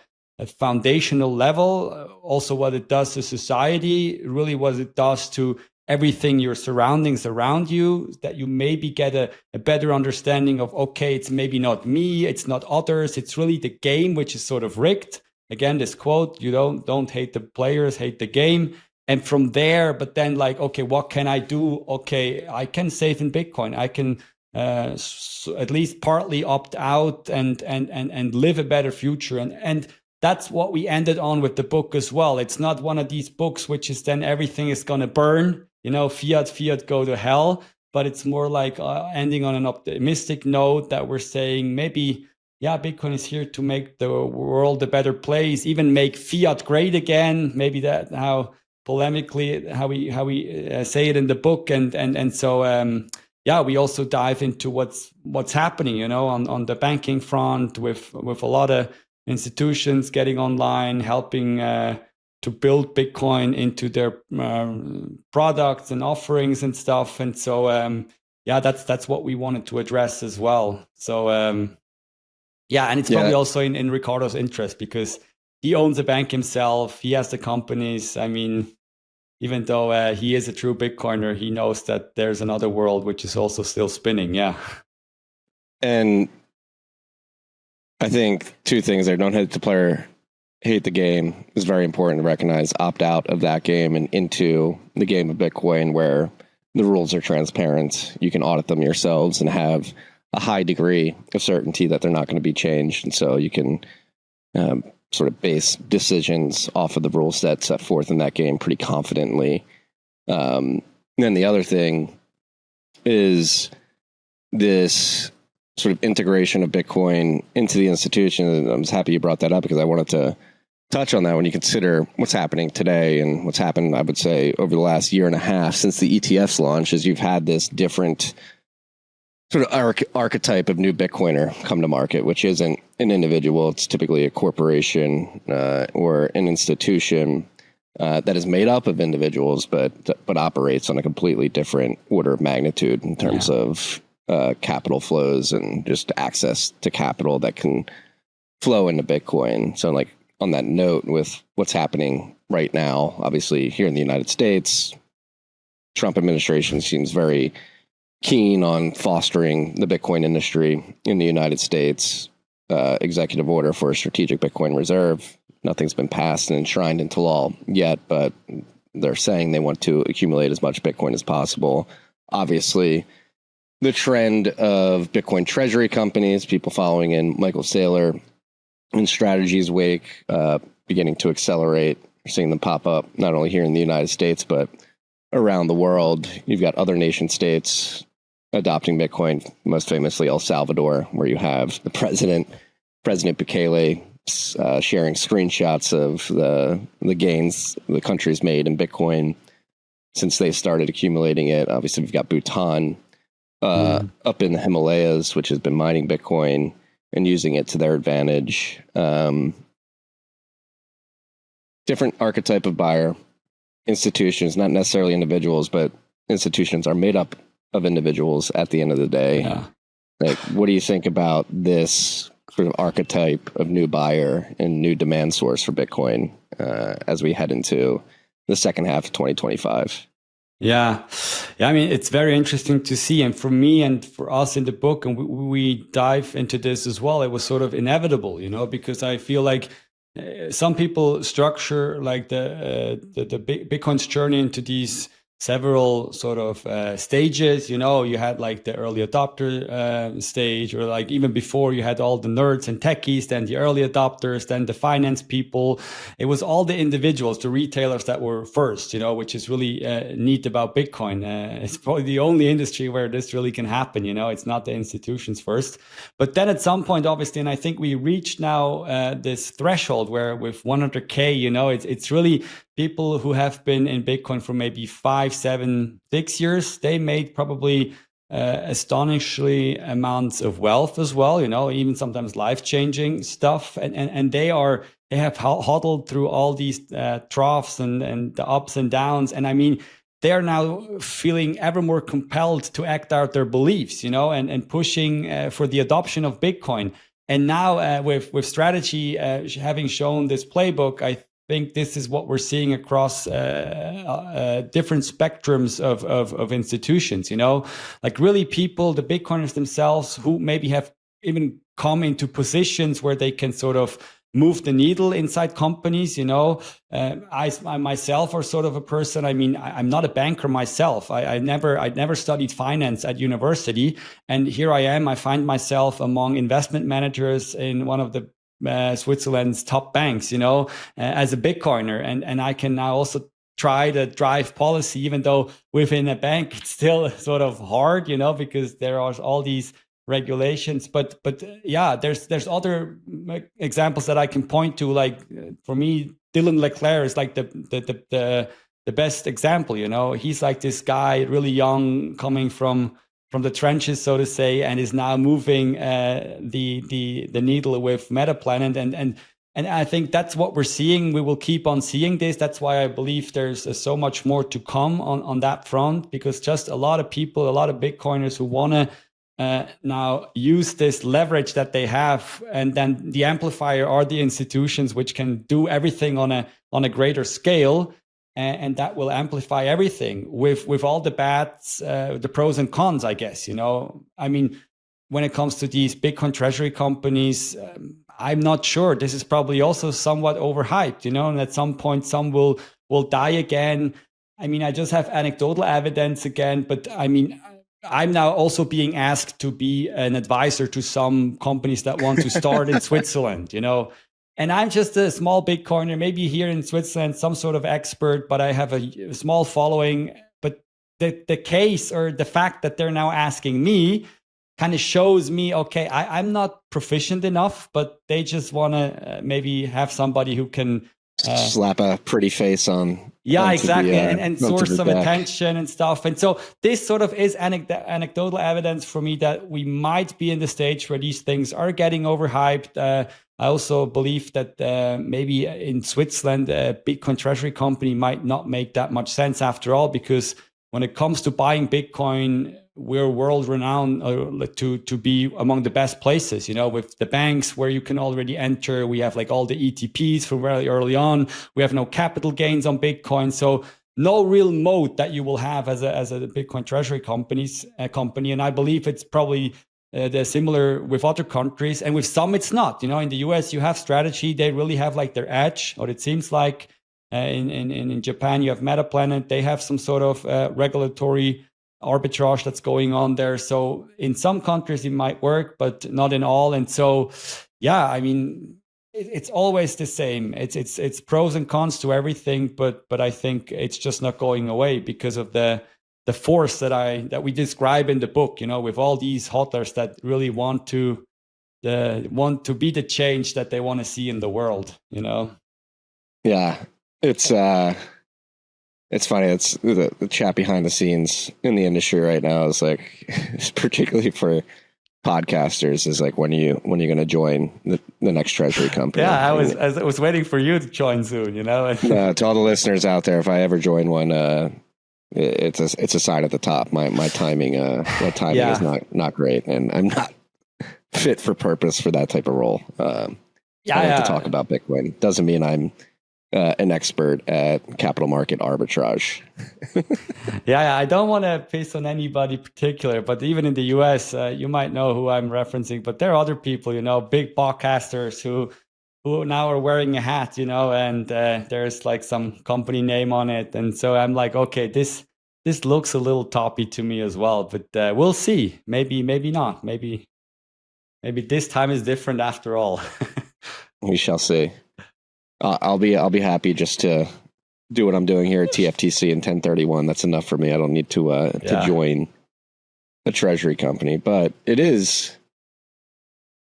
Speaker 1: foundational level. Also, what it does to society, really what it does to everything, your surroundings around you, that you maybe get a better understanding of, okay, it's maybe not me, it's not others, it's really the game, which is sort of rigged. Again, this quote, don't hate the players, hate the game. And from there, but then like, okay, what can I do? Okay, I can save in Bitcoin. I can at least partly opt out and live a better future. And that's what we ended on with the book as well. It's not one of these books which is then everything is going to burn, fiat go to hell. But it's more like ending on an optimistic note, that we're saying maybe, yeah, Bitcoin is here to make the world a better place, even make fiat great again. Maybe that how polemically how we say it in the book, and so yeah, we also dive into what's happening, on the banking front with a lot of institutions getting online, helping to build Bitcoin into their products and offerings and stuff. And so yeah, that's what we wanted to address as well. So yeah, and it's probably also in Ricardo's interest because he owns a bank himself. He has the companies. I mean, even though he is a true Bitcoiner, he knows that there's another world which is also still spinning. Yeah.
Speaker 2: And I think two things there. Don't hate the player, hate the game is very important to recognize. Opt out of that game and into the game of Bitcoin where the rules are transparent. You can audit them yourselves and have a high degree of certainty that they're not going to be changed. And so you can sort of base decisions off of the rule set forth in that game pretty confidently. And then the other thing is this sort of integration of Bitcoin into the institution. And I'm just happy you brought that up because I wanted to touch on that when you consider what's happening today and what's happened, I would say, over the last year and a half since the ETFs launch, is you've had this different sort of archetype of new Bitcoiner come to market, which isn't an individual. It's typically a corporation or an institution that is made up of individuals, but operates on a completely different order of magnitude in terms of capital flows and just access to capital that can flow into Bitcoin. So like on that note, with what's happening right now, obviously here in the United States, Trump administration seems very keen on fostering the Bitcoin industry in the United States. Executive order for a strategic Bitcoin reserve. Nothing's been passed and enshrined into law yet, but they're saying they want to accumulate as much Bitcoin as possible. Obviously, the trend of Bitcoin treasury companies, people following in Michael Saylor in Strategy's wake, beginning to accelerate. We're seeing them pop up not only here in the United States, but around the world. You've got other nation states adopting Bitcoin, most famously El Salvador, where you have the President Bukele, sharing screenshots of the gains the country's made in Bitcoin since they started accumulating it. Obviously, we've got Bhutan up in the Himalayas, which has been mining Bitcoin and using it to their advantage. Different archetype of buyer. Institutions, not necessarily individuals, but institutions are made up of individuals at the end of the day.
Speaker 1: Yeah.
Speaker 2: Like, what do you think about this sort of archetype of new buyer and new demand source for Bitcoin as we head into the second half of 2025?
Speaker 1: Yeah. I mean, it's very interesting to see. And for me and for us in the book, and we dive into this as well, it was sort of inevitable, because I feel like some people structure like the Bitcoin's journey into these several sort of stages. You had like the early adopter stage, or like even before you had all the nerds and techies, then the early adopters, then the finance people. It was all the individuals, the retailers that were first, which is really neat about Bitcoin. It's probably the only industry where this really can happen. It's not the institutions first. But then at some point, obviously, and I think we reached now this threshold where with 100K, it's really people who have been in Bitcoin for maybe 5, 7, 6 years. They made probably astonishingly amounts of wealth as well, even sometimes life-changing stuff. And they have hodled through all these troughs and the ups and downs. And I mean, they are now feeling ever more compelled to act out their beliefs, and pushing for the adoption of Bitcoin. And now with Strategy having shown this playbook, I think this is what we're seeing across different spectrums of institutions, like really people, the Bitcoiners themselves, who maybe have even come into positions where they can sort of move the needle inside companies. I myself are sort of a person. I mean, I'm not a banker myself. I never studied finance at university, and here I am. I find myself among investment managers in one of the Switzerland's top banks, as a Bitcoiner. And I can now also try to drive policy, even though within a bank, it's still sort of hard, because there are all these regulations. But yeah, there's other examples that I can point to. Like for me, Dylan Leclerc is like the best example. You know, he's like this guy, really young, coming from the trenches, so to say, and is now moving the needle with Metaplanet, and I think that's what we're seeing. We will keep on seeing this. That's why I believe there's so much more to come on that front, because just a lot of people, a lot of Bitcoiners who want to now use this leverage that they have, and then the amplifier are the institutions which can do everything on a greater scale. And that will amplify everything with all the bads, the pros and cons, I guess. You know, I mean, when it comes to these Bitcoin treasury companies, I'm not sure. This is probably also somewhat overhyped, you know, and at some point some will die again. I mean, I just have anecdotal evidence again, but I mean, I'm now also being asked to be an advisor to some companies that want to start in Switzerland, you know. And I'm just a small Bitcoiner, maybe here in Switzerland, some sort of expert, but I have a small following. But the case, or the fact that they're now asking me, kind of shows me, okay, I'm not proficient enough, but they just want to maybe have somebody who can
Speaker 2: slap a pretty face on.
Speaker 1: Yeah, exactly. And source some attention and stuff. And so this sort of is anecdotal evidence for me that we might be in the stage where these things are getting overhyped. I also believe that maybe in Switzerland, a Bitcoin treasury company might not make that much sense after all, because when it comes to buying Bitcoin, we're world renowned to be among the best places, you know, with the banks where you can already enter. We have like all the ETPs from very early on. We have no capital gains on Bitcoin. So no real moat that you will have as a Bitcoin treasury company. And I believe it's probably they're similar with other countries, and with some it's not. You know, in the US you have strategy; they really have like their edge, or it seems like. In Japan you have Metaplanet; they have some sort of regulatory arbitrage that's going on there. So in some countries it might work, but not in all. And so, yeah, I mean, it's always the same. It's pros and cons to everything, but I think it's just not going away because of the force that we describe in the book, you know, with all these hodlers that really want to be the change that they want to see in the world, you know?
Speaker 2: Yeah, it's funny. It's the chat behind the scenes in the industry right now is like, particularly for podcasters, is like, when are you going to join the next treasury company?
Speaker 1: Yeah, I was waiting for you to join soon, you know?
Speaker 2: To all the listeners out there, if I ever join one, it's a sign at the top. My timing is not great, and I'm not fit for purpose for that type of role. I like to talk about Bitcoin. Doesn't mean I'm an expert at capital market arbitrage.
Speaker 1: Yeah, I don't want to piss on anybody particular, but even in the US, you might know who I'm referencing, but there are other people, you know, big podcasters who now are wearing a hat, you know, and there's like some company name on it. And so I'm like, okay, this looks a little toppy to me as well, but we'll see. Maybe not. Maybe this time is different after all.
Speaker 2: We shall see. I'll be happy just to do what I'm doing here at TFTC in 1031. That's enough for me. I don't need to join a treasury company, but it is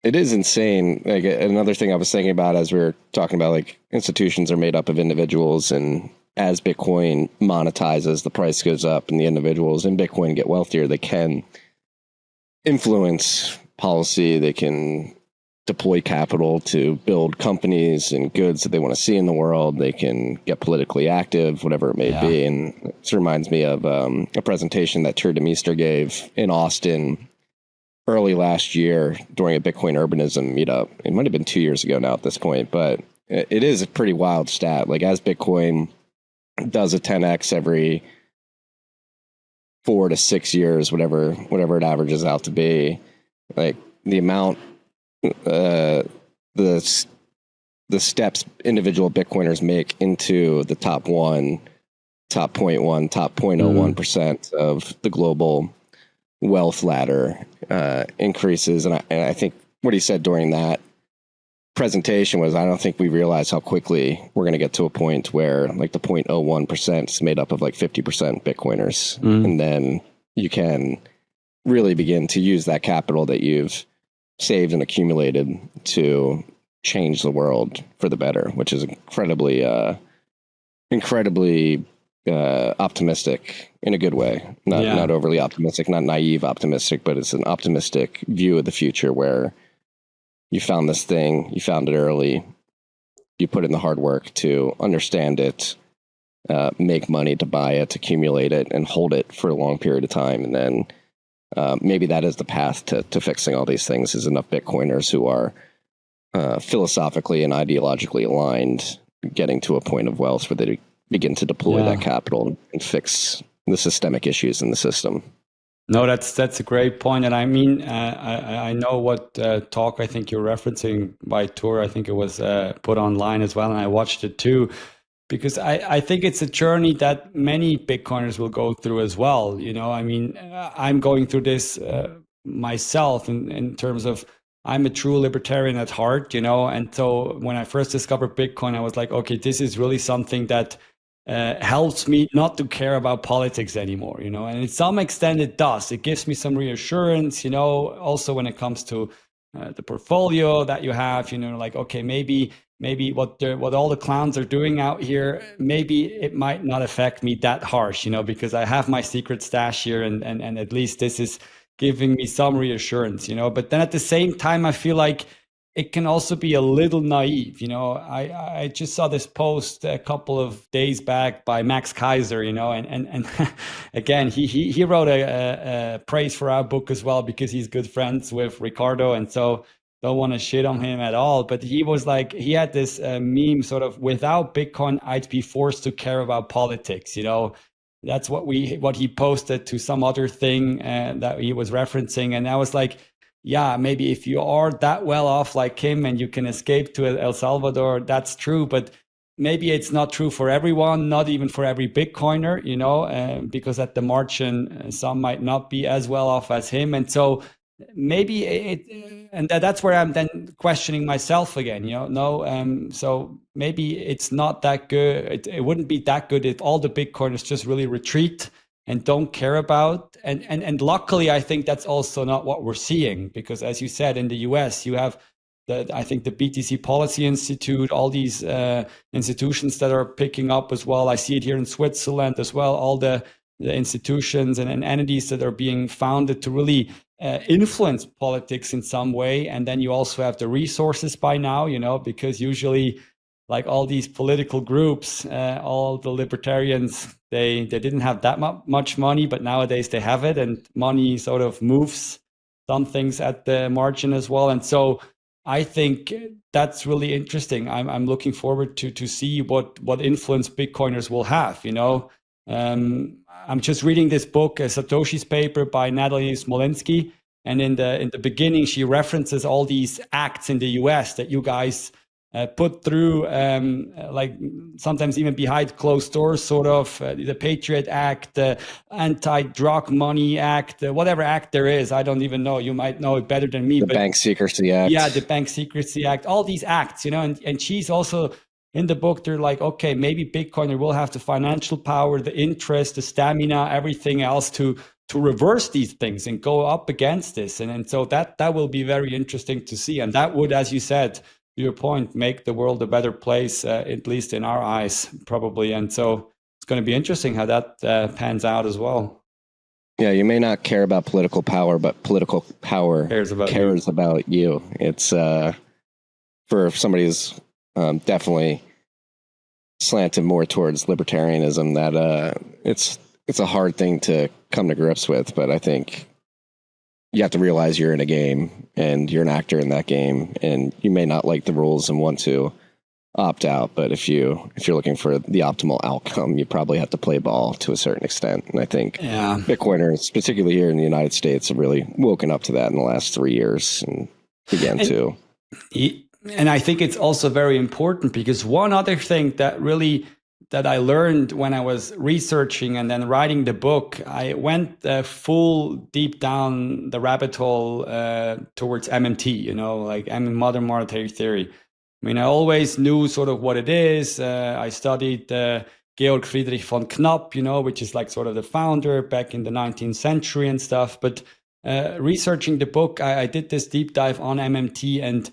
Speaker 2: insane. Like, another thing I was thinking about as we were talking about, like, institutions are made up of individuals, and as Bitcoin monetizes, the price goes up, and the individuals in Bitcoin get wealthier. They can influence policy. They can deploy capital to build companies and goods that they want to see in the world. They can get politically active, whatever it may be. And this reminds me of a presentation that Tur Demeester gave in Austin early last year during a Bitcoin urbanism meetup. It might have been 2 years ago now at this point, but it is a pretty wild stat. Like, as Bitcoin does a 10x every 4 to 6 years, whatever it averages out to be, like, the amount, the steps individual Bitcoiners make into the top 0.1, top 0.01% of the global wealth ladder increases. And I think what he said during that presentation was, I don't think we realize how quickly we're going to get to a point where, like, the 0.01% is made up of like 50% Bitcoiners. And then you can really begin to use that capital that you've saved and accumulated to change the world for the better, which is incredibly optimistic in a good way. Not overly optimistic, not naive optimistic, but it's an optimistic view of the future where you found this thing, you found it early, you put in the hard work to understand it, make money to buy it, accumulate it, and hold it for a long period of time. And then maybe that is the path to fixing all these things, is enough Bitcoiners who are philosophically and ideologically aligned getting to a point of wealth where they begin to deploy that capital and fix the systemic issues in the system.
Speaker 1: No, that's a great point. And I mean, I know what talk I think you're referencing by Tour. I think it was put online as well, and I watched it too, because I think it's a journey that many Bitcoiners will go through as well. You know, I mean, I'm going through this myself in terms of I'm a true libertarian at heart, you know, and so when I first discovered Bitcoin, I was like, okay, this is really something that helps me not to care about politics anymore, you know, and to some extent it does. It gives me some reassurance, you know, also when it comes to the portfolio that you have, you know, like, okay, maybe what all the clowns are doing out here, maybe it might not affect me that harsh, you know, because I have my secret stash here, and at least this is giving me some reassurance, you know. But then at the same time, I feel like it can also be a little naive, you know. I just saw this post a couple of days back by Max Kaiser, you know, and again, he wrote a praise for our book as well, because he's good friends with Ricardo, and so don't want to shit on him at all. But he was like, he had this meme sort of, without Bitcoin, I'd be forced to care about politics, you know. That's what he posted to some other thing that he was referencing, and I was like, yeah, maybe if you are that well off like him and you can escape to El Salvador, that's true. But maybe it's not true for everyone, not even for every Bitcoiner, you know, because at the margin, some might not be as well off as him. And so maybe that's where I'm then questioning myself again, you know, so maybe it's not that good. It wouldn't be that good if all the Bitcoiners just really retreat and don't care about. And luckily, I think that's also not what we're seeing, because as you said, in the US, you have I think the BTC Policy Institute, all these institutions that are picking up as well. I see it here in Switzerland as well, all the institutions and entities that are being founded to really influence politics in some way. And then you also have the resources by now, you know, because usually, like all these political groups, all the libertarians, they didn't have that much money, but nowadays they have it, and money sort of moves some things at the margin as well. And so I think that's really interesting. I'm looking forward to see what influence Bitcoiners will have, you know. I'm just reading this book, Satoshi's paper by Natalie Smolinski, and in the beginning she references all these acts in the US that you guys put through, like sometimes even behind closed doors, sort of the Patriot Act, the Anti-Drug Money Act, whatever act there is. I don't even know. You might know it better than me.
Speaker 2: The Bank Secrecy Act.
Speaker 1: Yeah, the Bank Secrecy Act, all these acts, you know, and she's also in the book, they're like, okay, maybe Bitcoiner will have the financial power, the interest, the stamina, everything else to reverse these things and go up against this. And so that will be very interesting to see. And that would, as you said, to your point, make the world a better place, at least in our eyes, probably. And so it's going to be interesting how that pans out as well.
Speaker 2: Yeah, you may not care about political power, but political power cares about you. It's for somebody who's definitely slanted more towards libertarianism, that it's a hard thing to come to grips with. But I think you have to realize you're in a game and you're an actor in that game, and you may not like the rules and want to opt out. But if you're looking for the optimal outcome, you probably have to play ball to a certain extent. And I think Bitcoiners, particularly here in the United States, have really woken up to that in the last 3 years and began to.
Speaker 1: And I think it's also very important, because one other thing that I learned when I was researching and then writing the book, I went full deep down the rabbit hole towards MMT, you know, like modern monetary theory. I mean, I always knew sort of what it is. I studied Georg Friedrich von Knapp, you know, which is like sort of the founder back in the 19th century and stuff. But researching the book, I did this deep dive on MMT, and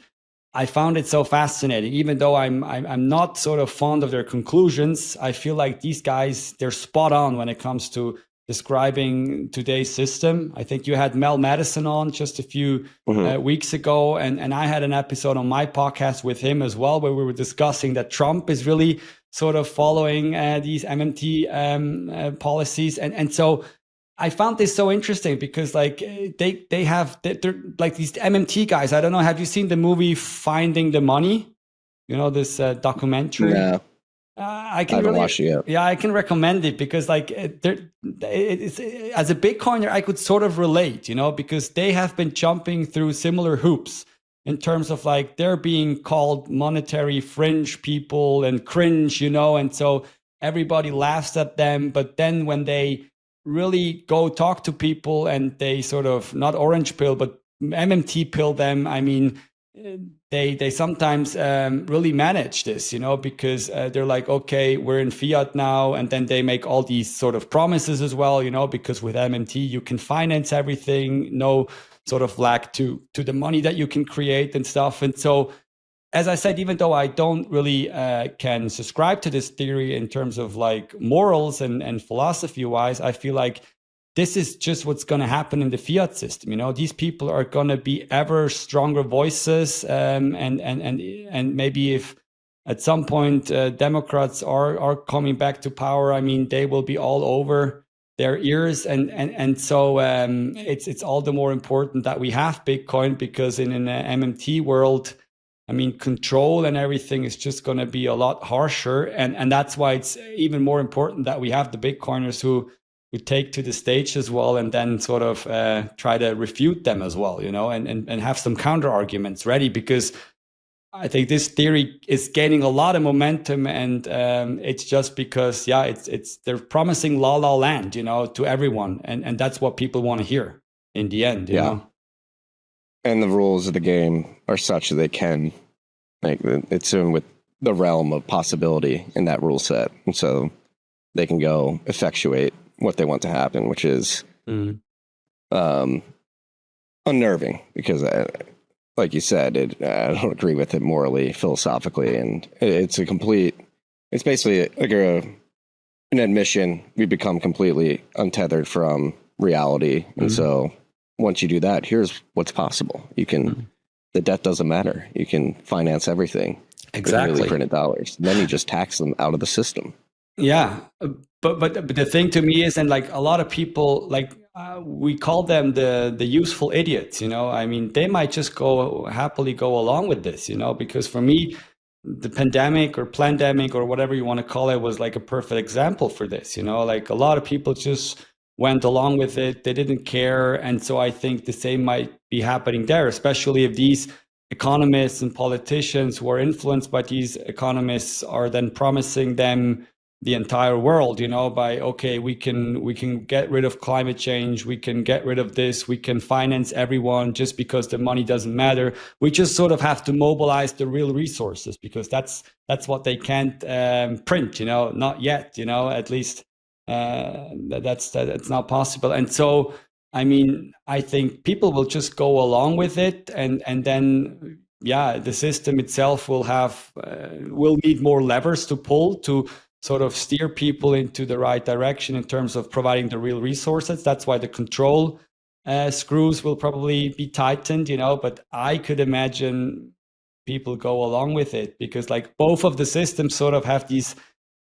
Speaker 1: I found it so fascinating. Even though I'm not sort of fond of their conclusions, I feel like these guys, they're spot on when it comes to describing today's system. I think you had Mel Madison on just a few weeks ago, and I had an episode on my podcast with him as well, where we were discussing that Trump is really sort of following these MMT policies, and so I found this so interesting because like they're like these MMT guys. I don't know. Have you seen the movie Finding the Money? You know, this documentary.
Speaker 2: No,
Speaker 1: I can
Speaker 2: I haven't
Speaker 1: really,
Speaker 2: watched it yet.
Speaker 1: yeah, I can recommend it because like it's, as a Bitcoiner, I could sort of relate, you know, because they have been jumping through similar hoops in terms of like they're being called monetary fringe people and cringe, you know, and so everybody laughs at them. But then when they really go talk to people and they sort of not orange pill, but MMT pill them, I mean, they sometimes really manage this, you know, because they're like, okay, we're in fiat now, and then they make all these sort of promises as well, you know, because with MMT you can finance everything, no sort of lack to the money that you can create and stuff. And so, as I said, even though I don't really can subscribe to this theory in terms of like morals and philosophy wise, I feel like this is just what's going to happen in the fiat system. You know, these people are going to be ever stronger voices, and maybe if at some point Democrats are coming back to power, I mean, they will be all over their ears, and so it's all the more important that we have Bitcoin, because in an MMT world, I mean, control and everything is just going to be a lot harsher, and that's why it's even more important that we have the Bitcoiners who take to the stage as well, and then sort of try to refute them as well, you know, and have some counter arguments ready, because I think this theory is gaining a lot of momentum, and it's just because, yeah, it's they're promising la la land, you know, to everyone, and that's what people want to hear in the end, you know.
Speaker 2: And the rules of the game are such that they can, like, it's in with the realm of possibility in that rule set, and so they can go effectuate what they want to happen, which is unnerving, because like you said, I don't agree with it morally, philosophically, and it's basically like an admission. We become completely untethered from reality, and so once you do that, here's what's possible. You can, the debt doesn't matter. You can finance everything.
Speaker 1: Exactly.
Speaker 2: With newly printed dollars. And then you just tax them out of the system.
Speaker 1: Yeah, but the thing to me is, and like a lot of people, like we call them the useful idiots, you know. I mean, they might just happily go along with this, you know, because for me, the pandemic or plandemic or whatever you want to call it was like a perfect example for this, you know. Like a lot of people just went along with it, they didn't care, and so I think the same might be happening there, especially if these economists and politicians who are influenced by these economists are then promising them the entire world, you know, by, okay, we can get rid of climate change, we can get rid of this, we can finance everyone just because the money doesn't matter. We just sort of have to mobilize the real resources, because that's what they can't print, you know, not yet, you know, at least that's not possible. And so, I mean, I think people will just go along with it, and then, yeah, the system itself will need more levers to pull to sort of steer people into the right direction in terms of providing the real resources. That's why the control screws will probably be tightened, you know, but I could imagine people go along with it, because like both of the systems sort of have these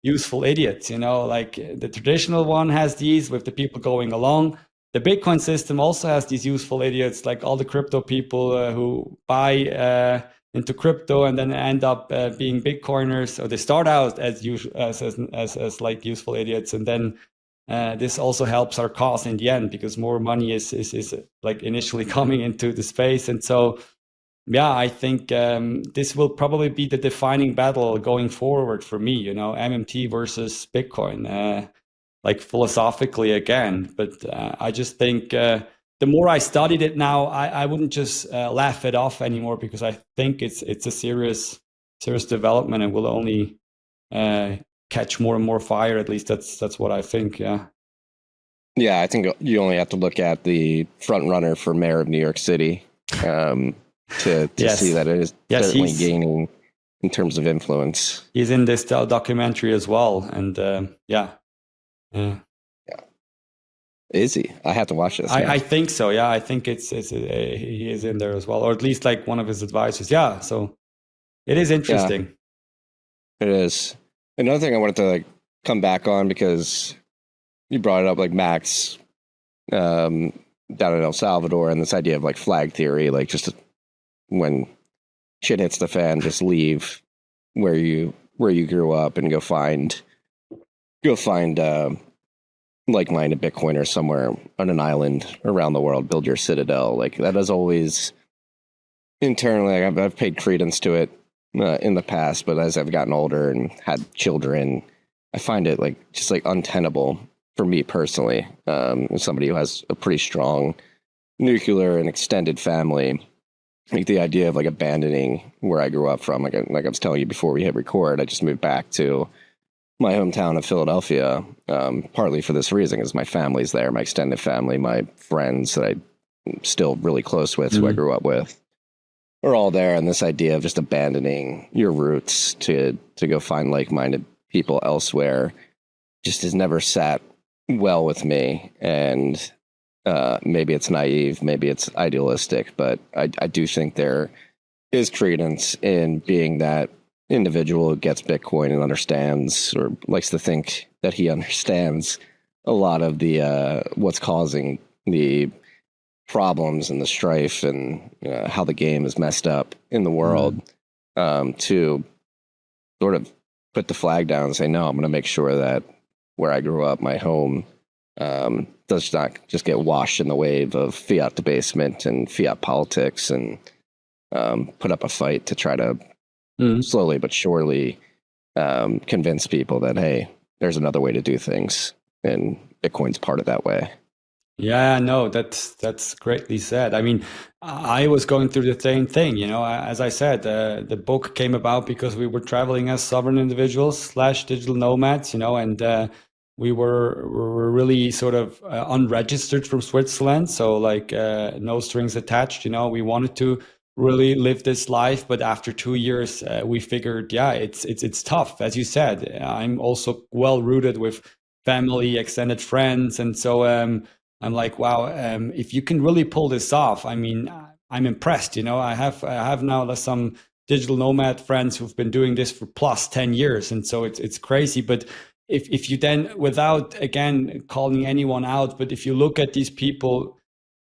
Speaker 1: useful idiots, you know, like the traditional one has these with the people going along. The Bitcoin system also has these useful idiots, like all the crypto people who buy into crypto and then end up being Bitcoiners, or they start out as like useful idiots, and then this also helps our cause in the end, because more money is like initially coming into the space. And so, yeah, I think this will probably be the defining battle going forward for me, you know, MMT versus Bitcoin, like philosophically again. But I just think the more I studied it now, I wouldn't just laugh it off anymore, because I think it's a serious development, and will only catch more and more fire. At least that's what I think. Yeah.
Speaker 2: Yeah, I think you only have to look at the front runner for mayor of New York City to
Speaker 1: Yes.
Speaker 2: see that it is
Speaker 1: Yes,
Speaker 2: certainly gaining in terms of influence.
Speaker 1: he's in this documentary as well, and yeah.
Speaker 2: Is he? I have to watch this.
Speaker 1: I think so. Yeah, I think it's he is in there as well, or at least like one of his advisors. Yeah, so it is interesting.
Speaker 2: It is. Another thing I wanted to like come back on, because you brought it up, like Max down in El Salvador, and this idea of like flag theory, like just when shit hits the fan, just leave where you grew up and go find like-minded Bitcoiners somewhere on an island around the world, build your citadel. Like that is always internally, like I've paid credence to it in the past, but as I've gotten older and had children, I find it like just like untenable for me personally. As somebody who has a pretty strong nuclear and extended family, like the idea of like abandoning where I grew up from, like I was telling you before we hit record, I just moved back to my hometown of Philadelphia, partly for this reason, is my family's there, my extended family, my friends that I'm still really close with, who I grew up with, are all there. And this idea of just abandoning your roots to go find like-minded people elsewhere just has never sat well with me. And maybe it's naive, maybe it's idealistic, but I do think there is credence in being that individual who gets Bitcoin and understands, or likes to think that he understands, a lot of the what's causing the problems and the strife and how the game is messed up in the world, to sort of put the flag down and say, no, I'm going to make sure that where I grew up, my home, does not just get washed in the wave of fiat debasement and fiat politics, and put up a fight to try to slowly but surely convince people that, hey, there's another way to do things, and Bitcoin's part of that way.
Speaker 1: Yeah, no, that's greatly said. I mean, I was going through the same thing. As I said, the book came about because we were traveling as sovereign individuals / digital nomads. And we were really sort of unregistered from Switzerland, so like no strings attached. We wanted to really live this life, but after 2 years, we figured, yeah, it's tough. As you said, I'm also well rooted with family, extended friends, and so I'm like, wow, if you can really pull this off, I mean, I'm impressed. I have now some digital nomad friends who've been doing this for plus 10 years, and so it's crazy. But if you then, without again calling anyone out, but if you look at these people,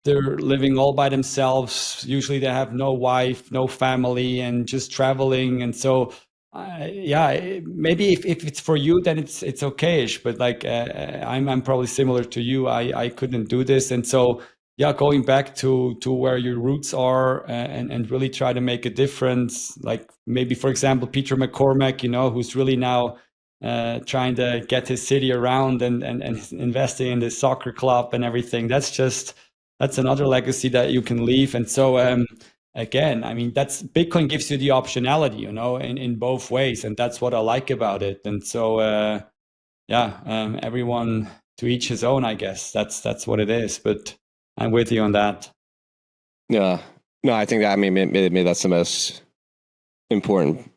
Speaker 1: they're living all by themselves. Usually they have no wife, no family, and just traveling. And so, yeah, maybe if it's for you, then it's okayish. But like, I'm probably similar to you. I couldn't do this. And so, yeah, going back to where your roots are, and really try to make a difference. Like maybe, for example, Peter McCormack, who's really now trying to get his city around and investing in this soccer club and everything. That's another legacy that you can leave. And so, again, I mean, Bitcoin gives you the optionality, in both ways. And that's what I like about it. And so, everyone to each his own, I guess. That's what it is. But I'm with you on that.
Speaker 2: Yeah. No, I think that, I mean, maybe that's the most important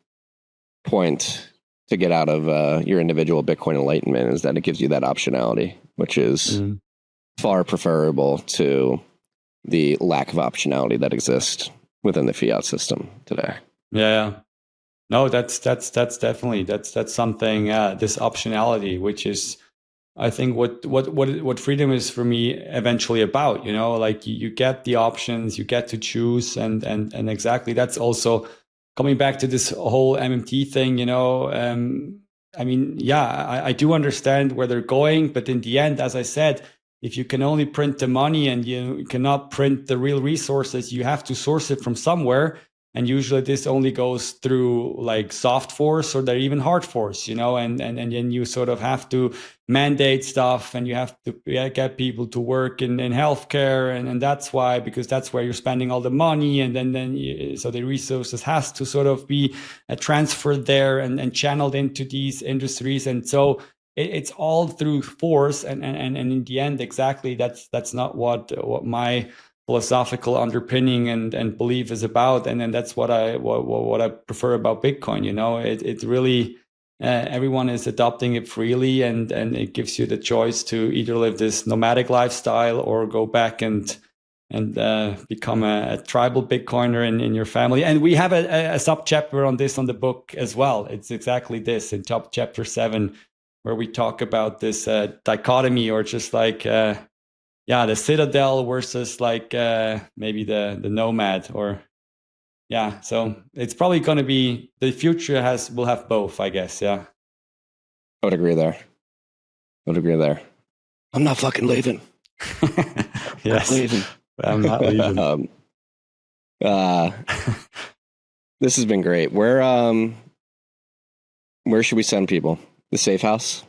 Speaker 2: point to get out of your individual Bitcoin enlightenment, is that it gives you that optionality, which is far preferable to the lack of optionality that exists within the fiat system today.
Speaker 1: Yeah. No, that's definitely that's something. This optionality, which is, I think, what freedom is for me eventually about. Like you get the options, you get to choose, and exactly, that's also coming back to this whole MMT thing. I mean, yeah, I do understand where they're going, but in the end, as I said, if you can only print the money and you cannot print the real resources, you have to source it from somewhere. And usually this only goes through like soft force, or they're even hard force, and then you sort of have to mandate stuff, and you have to get people to work in healthcare. And that's why, because that's where you're spending all the money. And so the resources has to sort of be transferred there and channeled into these industries. And so it's all through force, and in the end, exactly that's not what my philosophical underpinning and belief is about, and then that's what I prefer about Bitcoin. It really everyone is adopting it freely, and it gives you the choice to either live this nomadic lifestyle or go back and become a tribal Bitcoiner in your family. And we have a sub chapter on this on the book as well. It's exactly this in chapter 7, where we talk about this dichotomy, or just like the citadel versus like maybe the nomad, or so it's probably going to be the future will have both, I guess.
Speaker 2: I would agree there. I'm not fucking leaving.
Speaker 1: Yes, I'm not leaving.
Speaker 2: This has been great. Where should we send people? The Saif House?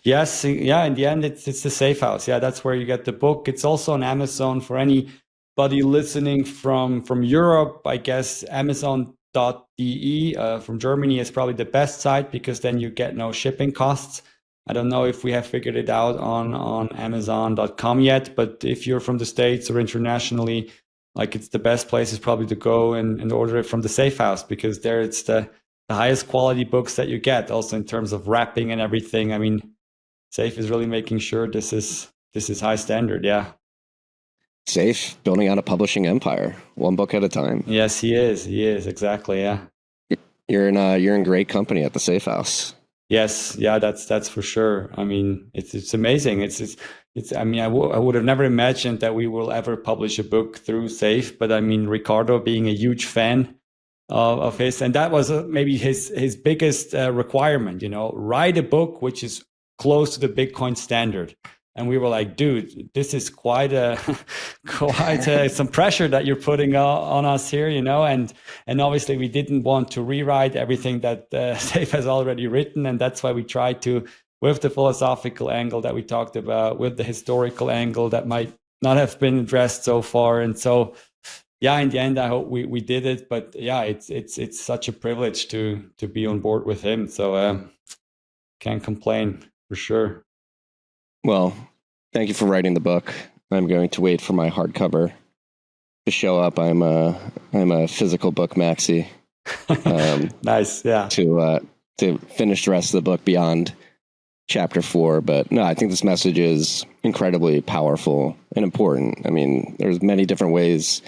Speaker 1: Yes, in the end, it's the Saif House. Yeah, that's where you get the book. It's also on Amazon for anybody listening from Europe. I guess Amazon.de from Germany is probably the best site, because then you get no shipping costs. I don't know if we have figured it out on Amazon.com yet, but if you're from the States or internationally, like, it's the best place is probably to go and order it from the Saif House, because there it's the highest quality books that you get, also in terms of wrapping and everything. I mean, Saif is really making sure this is high standard. Yeah.
Speaker 2: Saif, building out a publishing empire, one book at a time.
Speaker 1: Yes, he is. exactly. Yeah.
Speaker 2: You're in great company at the Saif House.
Speaker 1: Yes, yeah, that's for sure. I mean, it's amazing. It's. I mean, I would have never imagined that we will ever publish a book through Saif, but I mean, Ricardo being a huge fan of his, and that was maybe his biggest requirement. Write a book which is close to the Bitcoin standard. And we were like, dude, this is quite some pressure that you're putting on us here, and obviously we didn't want to rewrite everything that Saif has already written, and that's why we tried to, with the philosophical angle that we talked about, with the historical angle that might not have been addressed so far, and so in the end, I hope we did it. But it's such a privilege to be on board with him, so can't complain for sure.
Speaker 2: Well, thank you for writing the book. I'm going to wait for my hardcover to show up. I'm a physical book maxi.
Speaker 1: Nice, yeah.
Speaker 2: To finish the rest of the book beyond chapter 4, but no, I think this message is incredibly powerful and important. I mean, there's many different ways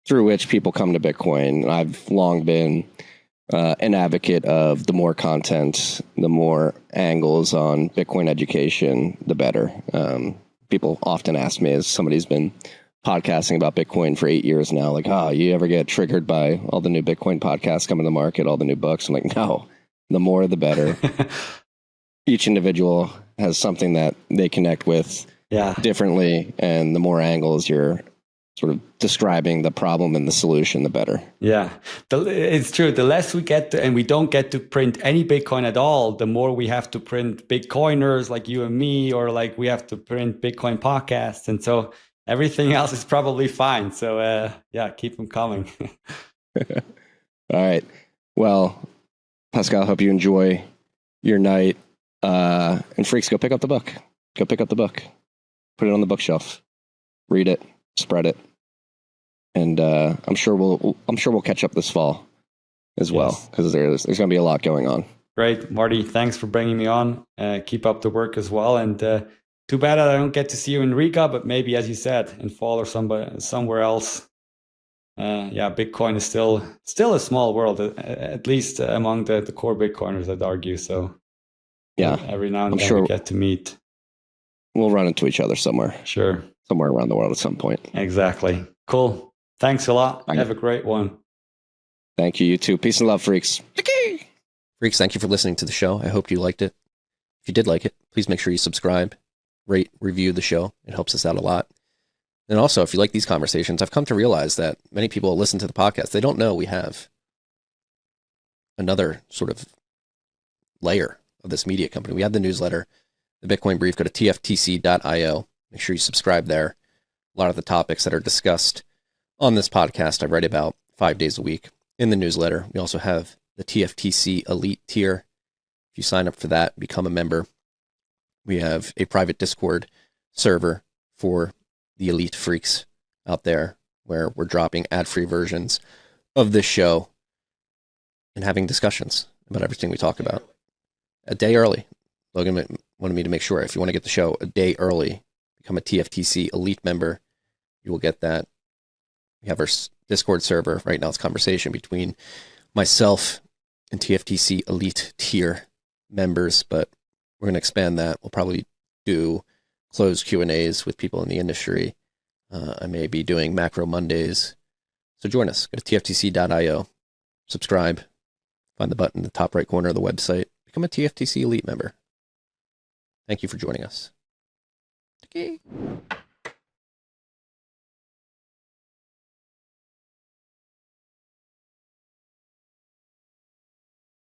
Speaker 2: through which people come to Bitcoin. I've long been an advocate of the more content, the more angles on Bitcoin education, the better. People often ask me, as somebody who's been podcasting about Bitcoin for 8 years now, like, you ever get triggered by all the new Bitcoin podcasts coming to the market, all the new books? I'm like, no, the more the better. Each individual has something that they connect with differently, and the more angles you're sort of describing the problem and the solution, the better. Yeah,
Speaker 1: it's true. The less we get to, and we don't get to print any Bitcoin at all, the more we have to print Bitcoiners like you and me, or like we have to print Bitcoin podcasts. And so everything else is probably fine. So keep them coming.
Speaker 2: All right. Well, Pascal, I hope you enjoy your night. And freaks, go pick up the book. Put it on the bookshelf. Read it. Spread it, and I'm sure we'll catch up this fall as well, because there's going to be a lot going on.
Speaker 1: Great, Marty. Thanks for bringing me on. Keep up the work as well. And too bad I don't get to see you in Riga, but maybe, as you said, in fall or somewhere else. Bitcoin is still a small world, at least among the core Bitcoiners, I'd argue. So every now and then we get to meet.
Speaker 2: We'll run into each other somewhere.
Speaker 1: Sure.
Speaker 2: Somewhere around the world at some point.
Speaker 1: Exactly. Cool. Thanks a lot. Have a great one.
Speaker 2: Thank you. You too. Peace and love, freaks.
Speaker 3: Freaks, thank you for listening to the show. I hope you liked it. If you did like it, please make sure you subscribe, rate, review the show. It helps us out a lot. And also, if you like these conversations, I've come to realize that many people listen to the podcast. They don't know we have another sort of layer of this media company. We have the newsletter, the Bitcoin Brief. Go to tftc.io. Make sure you subscribe there. A lot of the topics that are discussed on this podcast, I write about 5 days a week in the newsletter. We also have the TFTC Elite tier. If you sign up for that, become a member, We have a private Discord server for the elite freaks out there where we're dropping ad-free versions of this show and having discussions about everything we talk about. A day early. Logan wanted me to make sure if you want to get the show a day early, become a TFTC elite member, you will get that. We have our Discord server. Right now it's conversation between myself and TFTC elite tier members, but we're going to expand that. We'll probably do closed Q&As with people in the industry. I may be doing Macro Mondays. So join us. Go to tftc.io. Subscribe. Find the button in the top right corner of the website. Become a TFTC elite member. Thank you for joining us. Okay.